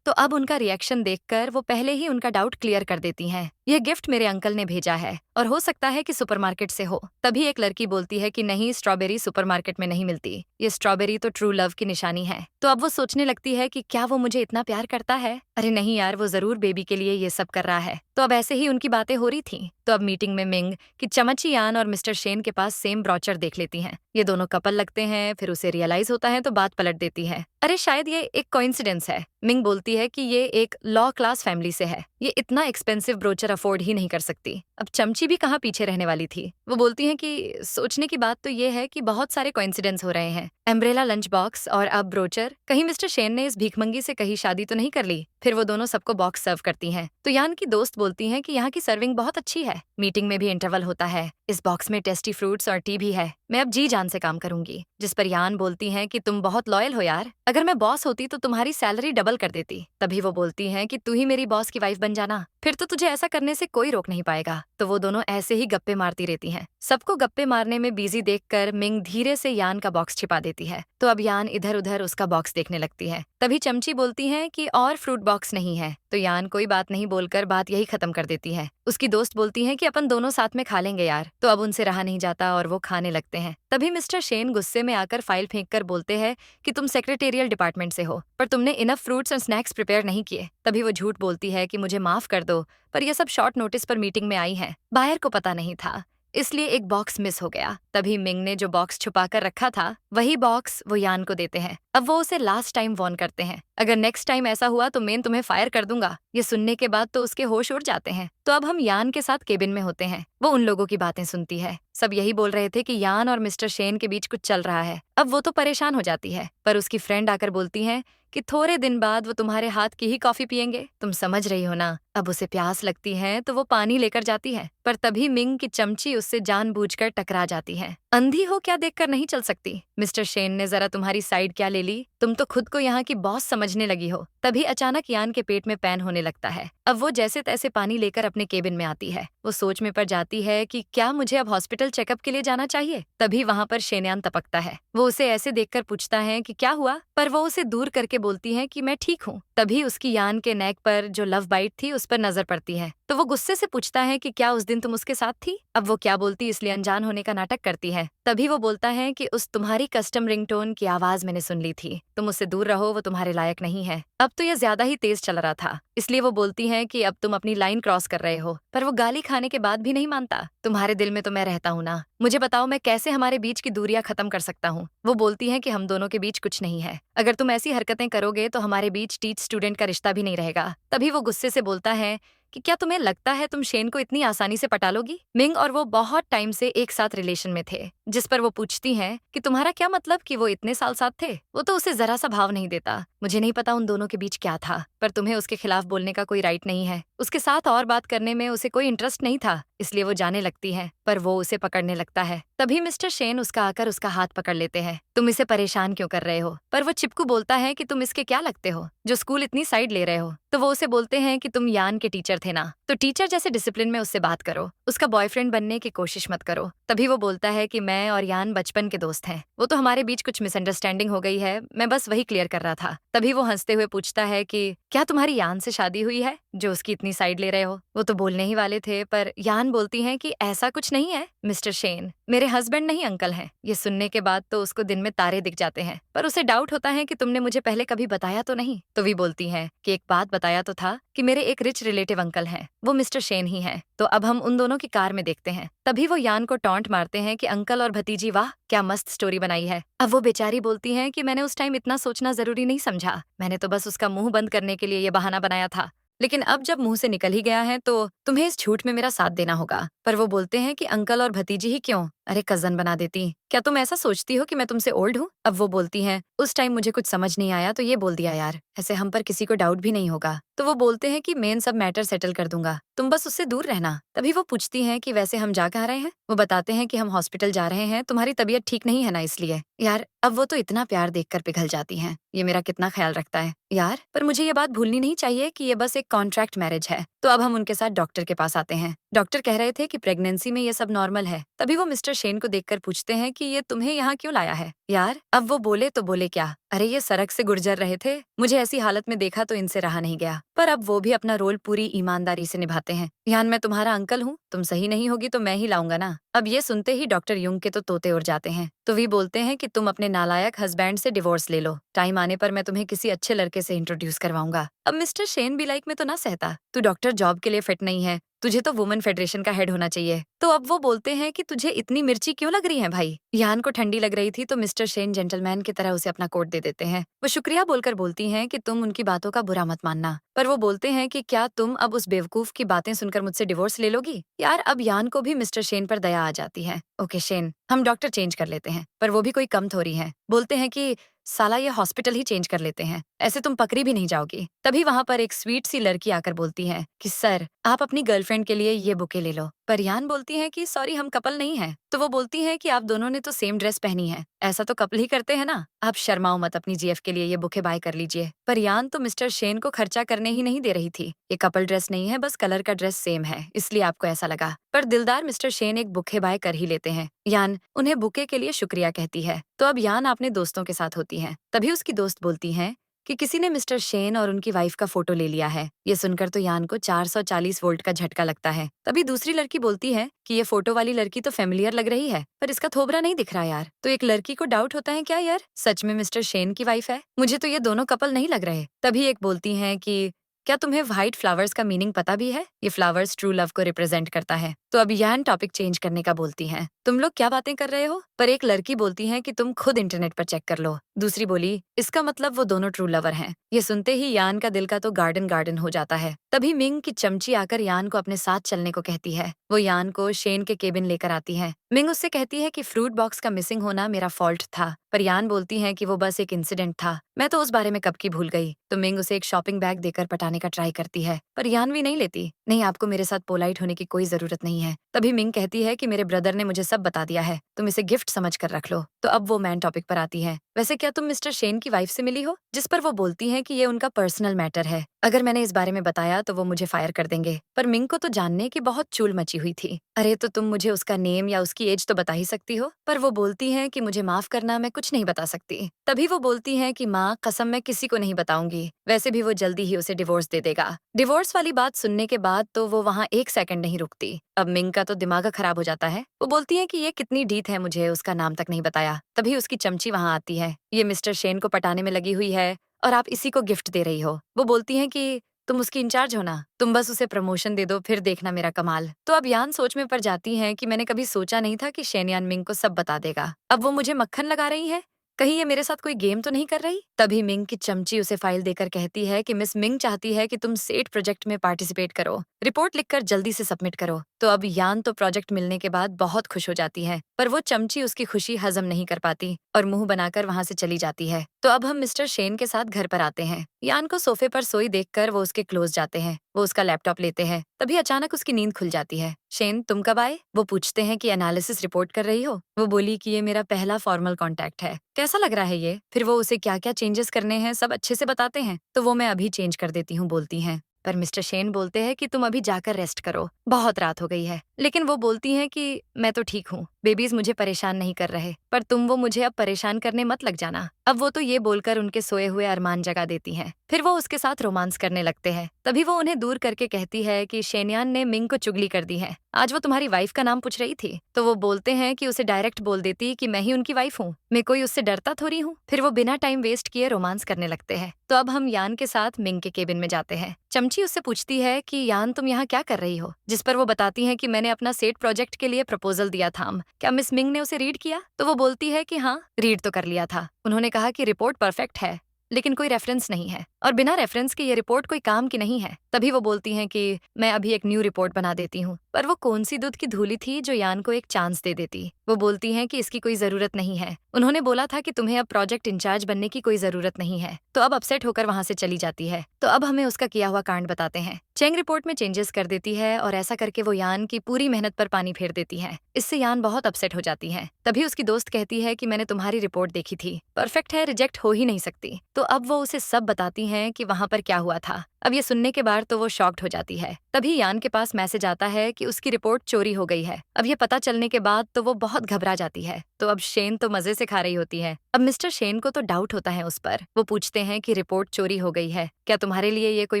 तो अब उनका रिएक्शन देखकर वो पहले ही उनका डाउट क्लियर कर देती हैं। यह गिफ्ट मेरे अंकल ने भेजा है और हो सकता है कि सुपरमार्केट से हो। तभी एक लड़की बोलती है कि नहीं, स्ट्रॉबेरी सुपरमार्केट में नहीं मिलती, ये स्ट्रॉबेरी तो ट्रू लव की निशानी है। तो अब वो सोचने लगती है कि क्या वो मुझे इतना प्यार करता है? अरे नहीं यार, वो जरूर बेबी के लिए ये सब कर रहा है। तो अब ऐसे ही उनकी बातें हो रही थी। तो अब मीटिंग में मिंग कि चमची यान और मिस्टर शेन के पास सेम ब्रोचर देख लेती हैं। ये दोनों कपल लगते हैं, फिर उसे रियलाइज होता है तो बात पलट देती है। अरे शायद ये एक कोइंसिडेंस है। मिंग बोलती है कि ये एक लॉ क्लास फैमिली से है, ये इतना एक्सपेंसिव ब्रोचर अफोर्ड ही नहीं कर सकती। अब चमची भी कहाँ पीछे रहने वाली थी। वो बोलती हैं कि सोचने की बात तो ये है कि बहुत सारे कोइंसिडेंस हो रहे हैं, एम्ब्रेला लंच बॉक्स और अब ब्रोचर। कहीं मिस्टर शेन ने इस भीखमंगी से कहीं शादी तो नहीं कर ली? फिर वो दोनों सबको बॉक्स सर्व करती हैं। तो यान की दोस्त बोलती हैं कि यहाँ की सर्विंग बहुत अच्छी है। मीटिंग में भी इंटरवल होता है, इस बॉक्स में टेस्टी फ्रूट्स और टी भी है, मैं अब जी जान से काम करूंगी। जिस पर यान बोलती हैं कि तुम बहुत लॉयल हो यार, अगर मैं बॉस होती तो तुम्हारी सैलरी डबल कर देती। तभी वो बोलती हैं कि तू ही मेरी बॉस की वाइफ बन जाना, फिर तो तुझे ऐसा करने से कोई रोक नहीं पाएगा। तो वो दोनों ऐसे ही गप्पे मारती रहती हैं। सबको गप्पे मारने में बिजी देखकर मिंग धीरे से यान का बॉक्स छिपा देती है। तो अब यान इधर उधर उसका बॉक्स देखने लगती है। तभी चमची बोलती है कि और फ्रूट बॉक्स नहीं है। तो यान कोई बात नहीं बोलकर बात यही खत्म कर देती है। उसकी दोस्त बोलती है कि अपन दोनों साथ में खा लेंगे यार। तो अब उनसे रहा नहीं जाता और वो खाने लगते हैं। तभी मिस्टर शेन गुस्से में आकर फाइल फेंक कर बोलते हैं कि तुम सेक्रेटेरियल डिपार्टमेंट से हो, पर तुमने इनफ फ्रूट्स और स्नैक्स प्रिपेयर नहीं किए। तभी वो झूठ बोलती है कि मुझे माफ कर दो, पर यह सब शॉर्ट नोटिस पर मीटिंग में आई है, बाहर को पता नहीं था, इसलिए एक बॉक्स मिस हो गया। तभी मिंग ने जो बॉक्स छुपा कर रखा था वही बॉक्स वो यान को देते हैं। अब वो उसे लास्ट टाइम वार्न करते हैं, अगर नेक्स्ट टाइम ऐसा हुआ तो मैं तुम्हें फायर कर दूंगा। ये सुनने के बाद तो उसके होश उड़ जाते हैं। तो अब हम यान के साथ केबिन में होते हैं। वो उन लोगों की बातें सुनती है। सब यही बोल रहे थे कि यान और मिस्टर शेन के बीच कुछ चल रहा है। अब वो तो परेशान हो जाती है, पर उसकी फ्रेंड आकर बोलती है कि थोड़े दिन बाद वो तुम्हारे हाथ की ही कॉफी पियेंगे, तुम समझ रही हो ना। अब उसे प्यास लगती है तो वो पानी लेकर जाती है, पर तभी मिंग की चमची उससे जानबूझकर टकरा जाती है। अंधी हो क्या देखकर नहीं चल सकती? मिस्टर शेन ने जरा तुम्हारी साइड क्या ले ली? तुम तो खुद को यहाँ की बॉस समझने लगी हो। तभी अचानक यान के पेट में पैन होने लगता है। अब वो जैसे तैसे पानी लेकर अपने केबिन में आती है। वो सोच में पड़ जाती है कि क्या मुझे अब हॉस्पिटल चेकअप के लिए जाना चाहिए। तभी वहाँ पर शेनयान टपकता है। वो उसे ऐसे देखकर पूछता है कि क्या हुआ, पर वो उसे दूर करके बोलती है कि मैं ठीक हूँ। तभी उसकी यान के नेक पर जो लव बाइट थी उस पर नजर पड़ती है। तो वो गुस्से से पूछता है कि क्या उस दिन तुम उसके साथ थी? अब वो क्या बोलती इसलिए अनजान होने का नाटक करती है। तभी वो बोलता है कि उस तुम्हारी कस्टम रिंगटोन की आवाज मैंने सुन ली थी, तुम उससे दूर रहो, वो तुम्हारे लायक नहीं है। अब तो यह ज्यादा ही तेज चल रहा था, इसलिए वो बोलती है कि अब तुम अपनी लाइन क्रॉस कर रहे हो। पर वो गाली खाने के बाद भी नहीं मानता। तुम्हारे दिल में तो मैं रहता हूँ ना, मुझे बताओ मैं कैसे हमारे बीच की दूरियां खत्म कर सकता हूँ। वो बोलती है कि हम दोनों के बीच कुछ नहीं है, अगर तुम ऐसी हरकतें करोगे तो हमारे बीच टीच स्टूडेंट का रिश्ता भी नहीं रहेगा। तभी वो गुस्से से बोलता है कि क्या तुम्हें लगता है तुम शेन को इतनी आसानी से पटा लोगी? मिंग और वो बहुत टाइम से एक साथ रिलेशन में थे, जिस पर वो पूछती हैं कि तुम्हारा क्या मतलब कि वो इतने साल साथ थे? वो तो उसे जरा सा भाव नहीं देता। मुझे नहीं पता उन दोनों के बीच क्या था, पर तुम्हें उसके खिलाफ बोलने का कोई राइट नहीं है। उसके साथ और बात करने में उसे कोई इंटरेस्ट नहीं था, इसलिए वो जाने लगती है, पर वो उसे पकड़ने लगता है। तभी मिस्टर शेन उसका आकर उसका हाथ पकड़ लेते हैं। तुम इसे परेशान क्यों कर रहे हो? पर वो चिपकू बोलता है कि तुम इसके क्या लगते हो जो स्कूल इतनी साइड ले रहे हो? तो वो उसे बोलते हैं कि तुम यान के टीचर थे ना, तो टीचर जैसे डिसिप्लिन में उससे बात करो, उसका बॉयफ्रेंड बनने की कोशिश मत करो। तभी वो बोलता है कि मैं और यान बचपन के दोस्त हैं, वो तो हमारे बीच कुछ मिसअंडरस्टैंडिंग हो गई है, मैं बस वही क्लियर कर रहा था। तभी वो हंसते हुए पूछता है कि क्या तुम्हारी यान से शादी हुई है जो उसकी इतनी साइड ले रहे हो? वो तो बोलने ही वाले थे, पर यान बोलती है कि ऐसा कुछ नहीं है मिस्टर शेन, मेरे हस्बैंड नहीं अंकल हैं। ये सुनने के बाद तो उसको दिन में तारे दिख जाते हैं, पर उसे डाउट होता है कि तुमने मुझे पहले कभी बताया तो नहीं। तो भी बोलती है कि एक बात बताया तो था कि मेरे एक रिच रिलेटिव अंकल हैं, वो मिस्टर शेन ही हैं। तो अब हम उन दोनों की कार में देखते हैं। तभी वो यान को टॉन्ट मारते हैं कि अंकल और भतीजी, वाह क्या मस्त स्टोरी बनाई है। अब वो बेचारी बोलती है कि मैंने उस टाइम इतना सोचना जरूरी नहीं समझा, मैंने तो बस उसका मुंह बंद करने के लिए ये बहाना बनाया था, लेकिन अब जब मुंह से निकल ही गया है तो तुम्हें इस झूठ में मेरा साथ देना होगा। पर वो बोलते हैं कि अंकल और भतीजी ही क्यों, अरे कजन बना देती, क्या तुम ऐसा सोचती हो कि मैं तुमसे ओल्ड हूँ? अब वो बोलती हैं, उस टाइम मुझे कुछ समझ नहीं आया तो ये बोल दिया यार, ऐसे हम पर किसी को डाउट भी नहीं होगा। तो वो बोलते हैं कि मेन सब मैटर सेटल कर दूंगा, तुम बस उससे दूर रहना। तभी वो पूछती हैं कि वैसे हम जा कहाँ रहे हैं? वो बताते हैं कि हम हॉस्पिटल जा रहे हैं, तुम्हारी तबीयत ठीक नहीं है ना इसलिए। यार अब वो तो इतना प्यार देखकर पिघल जाती हैं, ये मेरा कितना ख्याल रखता है यार। पर मुझे ये बात भूलनी नहीं चाहिए कि ये बस एक कॉन्ट्रैक्ट मैरिज है। तो अब हम उनके साथ डॉक्टर के पास आते हैं। डॉक्टर कह रहे थे कि प्रेगनेंसी में ये सब नॉर्मल है। तभी वो मिस्टर शेन को देखकर पूछते हैं कि ये तुम्हें यहाँ क्यों लाया है? यार अब वो बोले तो बोले क्या, अरे ये सड़क से गुजर रहे थे, मुझे ऐसी हालत में देखा तो इनसे रहा नहीं गया। पर अब वो भी अपना रोल पूरी ईमानदारी से निभाते हैं। यान मैं तुम्हारा अंकल हूँ, तुम सही नहीं होगी तो मैं ही लाऊंगा ना। अब ये सुनते ही डॉक्टर युंग के तो तोते उड़ जाते हैं। तो वे बोलते हैं कि तुम अपने नालायक हस्बैंड से डिवोर्स ले लो, टाइम आने पर मैं तुम्हें किसी अच्छे लड़के से इंट्रोड्यूस करवाऊंगा। अब मिस्टर शेन भी लाइक में तो ना सहता, तू डॉक्टर जॉब के लिए फिट नहीं है, तुझे तो वुमेन फेडरेशन का हेड होना चाहिए। तो अब वो बोलते हैं कि तुझे इतनी मिर्ची क्यों लग रही है भाई? यान को ठंडी लग रही थी तो मिस्टर शेन जेंटलमैन की तरह उसे अपना कोट दे देते हैं। वो शुक्रिया बोलकर बोलती हैं कि तुम उनकी बातों का बुरा मत मानना। पर वो बोलते हैं कि क्या तुम अब उस बेवकूफ की बातें सुनकर मुझसे डिवोर्स ले लोगी? यार अब यान को भी मिस्टर शेन पर दया आ जाती है। ओके शेन, हम डॉक्टर चेंज कर लेते हैं, पर वो भी कोई कम थोड़ी है। बोलते हैं कि साला ये हॉस्पिटल ही चेंज कर लेते हैं, ऐसे तुम पकड़ी भी नहीं जाओगी। तभी वहां पर एक स्वीट सी लड़की आकर बोलती है कि सर आप अपनी गर्लफ्रेंड के लिए ये बुके ले लो। पर यान बोलती है कि सॉरी हम कपल नहीं है। तो वो बोलती है कि आप दोनों ने तो सेम ड्रेस पहनी है, ऐसा तो कपल ही करते हैं ना। आप शर्माओ मत, अपनी जीएफ के लिए ये बुके बाय कर लीजिए। पर यान तो मिस्टर शेन को खर्चा करने ही नहीं दे रही थी। ये कपल ड्रेस नहीं है, बस कलर का ड्रेस सेम है, इसलिए आपको ऐसा लगा। पर दिलदार मिस्टर शेन एक बुके बाय कर ही लेते हैं। यान उन्हें बुके के लिए शुक्रिया कहती है। तो अब यान अपने दोस्तों के साथ होती है। तभी उसकी दोस्त बोलती है कि किसी ने मिस्टर शेन और उनकी वाइफ का फोटो ले लिया है। ये सुनकर तो यान को 440 वोल्ट का झटका लगता है। तभी दूसरी लड़की बोलती है कि ये फोटो वाली लड़की तो फेमिलियर लग रही है, पर इसका थोबरा नहीं दिख रहा यार। तो एक लड़की को डाउट होता है क्या यार सच में मिस्टर शेन की वाइफ है? मुझे तो ये दोनों कपल नहीं लग रहे। तभी एक बोलती है कि क्या तुम्हें व्हाइट फ्लावर्स का मीनिंग पता भी है? ये फ्लावर्स ट्रू लव को रिप्रेजेंट करता है। तो अब यान टॉपिक चेंज करने का बोलती हैं। तुम लोग क्या बातें कर रहे हो? पर एक लड़की बोलती है कि तुम खुद इंटरनेट पर चेक कर लो। दूसरी बोली इसका मतलब वो दोनों ट्रू लवर हैं। ये सुनते ही यान का दिल का तो गार्डन गार्डन हो जाता है। तभी मिंग की चमची आकर यान को अपने साथ चलने को कहती है। वो यान को शेन के केबिन लेकर आती है। मिंग उससे कहती है कि फ्रूट बॉक्स का मिसिंग होना मेरा फॉल्ट था, पर यान बोलती है कि वो बस एक इंसिडेंट था, मैं तो उस बारे में कब की भूल गई। तो मिंग उसे एक शॉपिंग बैग देकर पटाने का ट्राई करती है, पर यान भी नहीं लेती। नहीं, आपको मेरे साथ पोलाइट होने की कोई जरूरत नहीं है। तभी मिंग कहती है कि मेरे ब्रदर ने मुझे सब बता दिया है, तुम इसे गिफ्ट समझ कर रख लो। तो अब वो मैन टॉपिक पर आती है। वैसे क्या तुम मिस्टर शेन की वाइफ से मिली हो? जिस पर वो बोलती है कि ये उनका पर्सनल मैटर है, अगर मैंने इस बारे में बताया तो वो मुझे फायर कर देंगे। पर मिंग को तो जानने की बहुत चूल मची हुई थी। अरे तो तुम मुझे उसका नेम या उसकी एज तो बता ही सकती हो। पर वो बोलती है कि मुझे माफ करना, मैं कुछ नहीं बता सकती। तभी वो बोलती है कि माँ कसम मैं किसी को नहीं बताऊंगी, वैसे भी वो जल्दी ही उसे डिवोर्स दे देगा। डिवोर्स वाली बात सुनने के बाद तो वो वहाँ एक सेकंड नहीं रुकती। अब मिंग का तो दिमाग खराब हो जाता है। वो बोलती है कि ये कितनी डीठ है, मुझे उसका नाम तक नहीं बताया। तभी उसकी चमची वहाँ आती है। ये मिस्टर शेन को पटाने में लगी हुई है और आप इसी को गिफ्ट दे रही हो। वो बोलती है कि तुम उसकी इंचार्ज हो ना, तुम बस उसे प्रमोशन दे दो, फिर देखना मेरा कमाल। तो अब यान सोच में पड़ जाती हैं कि मैंने कभी सोचा नहीं था कि शेनयान मिंग को सब बता देगा। अब वो मुझे मक्खन लगा रही है, कहीं ये मेरे साथ कोई गेम तो नहीं कर रही। तभी मिंग की चमची उसे फाइल देकर कहती है कि मिस मिंग चाहती है कि तुम सेट प्रोजेक्ट में पार्टिसिपेट करो, रिपोर्ट लिखकर जल्दी से सबमिट करो। तो अब यान तो प्रोजेक्ट मिलने के बाद बहुत खुश हो जाती है, पर वो चमची उसकी खुशी हजम नहीं कर पाती और मुंह बनाकर वहां से चली जाती है। तो अब हम मिस्टर शेन के साथ घर पर आते हैं। यान को सोफे पर सोई देखकर वो उसके क्लोज जाते हैं। वो उसका लैपटॉप लेते हैं। तभी अचानक उसकी नींद खुल जाती है। शेन तुम कब आए? वो पूछते हैं कि एनालिसिस रिपोर्ट कर रही हो? वो बोली कि ये मेरा पहला फॉर्मल कॉन्टैक्ट है, कैसा लग रहा है ये? फिर वो उसे क्या क्या चेंजेस करने हैं सब अच्छे से बताते हैं। तो वो मैं अभी चेंज कर देती हूँ बोलती हैं। पर मिस्टर शेन बोलते हैं कि तुम अभी जाकर रेस्ट करो, बहुत रात हो गई है। लेकिन वो बोलती हैं कि मैं तो ठीक हूँ, बेबीज मुझे परेशान नहीं कर रहे, पर तुम वो मुझे अब परेशान करने मत लग जाना। अब वो तो ये बोलकर उनके सोए हुए अरमान जगा देती हैं। फिर वो उसके साथ रोमांस करने लगते हैं। तभी वो उन्हें दूर करके कहती है कि शेनयान ने मिंग को चुगली कर दी है, आज वो तुम्हारी वाइफ का नाम पूछ रही थी। तो वो बोलते हैं कि उसे डायरेक्ट बोल देती कि मैं ही उनकी वाइफ हूँ, मैं कोई उससे डरता थोड़ी हूँ। फिर वो बिना टाइम वेस्ट किए रोमांस करने लगते हैं। तो अब हम यान के साथ मिंग के केबिन में जाते हैं। चमची उससे पूछती है कि यान तुम यहाँ क्या कर रही हो? जिस पर वो बताती है कि मैंने अपना सेट प्रोजेक्ट के लिए प्रपोजल दिया था, क्या मिस मिंग ने उसे रीड किया? तो वो बोलती है कि हाँ रीड तो कर लिया था, उन्होंने कहा कि रिपोर्ट परफेक्ट है लेकिन कोई रेफरेंस नहीं है। और बिना रेफरेंस के ये रिपोर्ट कोई काम की नहीं है। तभी वो बोलती हैं कि मैं अभी एक न्यू रिपोर्ट बना देती हूँ। पर वो कौन सी दूध की धूली थी जो यान को एक चांस दे देती। वो बोलती हैं कि इसकी कोई जरूरत नहीं है, उन्होंने बोला था कि तुम्हें अब प्रोजेक्ट इंचार्ज बनने की कोई जरूरत नहीं है। तो अब अपसेट होकर वहां से चली जाती है। तो अब हमें उसका किया हुआ कांड बताते हैं। चेंग रिपोर्ट में चेंजेस कर देती है और ऐसा करके वो यान की पूरी मेहनत पर पानी फेर देती है। इससे यान बहुत अपसेट हो जाती है। तभी उसकी दोस्त कहती है कि मैंने तुम्हारी रिपोर्ट देखी थी, परफेक्ट है, रिजेक्ट हो ही नहीं सकती। तो अब वो उसे सब बताती हैं कि वहां पर क्या हुआ था। अब ये सुनने के बाद तो वो शॉक्ड हो जाती है। तभी यान के पास मैसेज आता है कि उसकी रिपोर्ट चोरी हो गई है। अब ये पता चलने के बाद तो वो बहुत घबरा जाती है। तो अब शेन तो मजे से खा रही होती है। अब मिस्टर शेन को तो डाउट होता है उस पर। वो पूछते हैं कि रिपोर्ट चोरी हो गई है, क्या तुम्हारे लिए ये कोई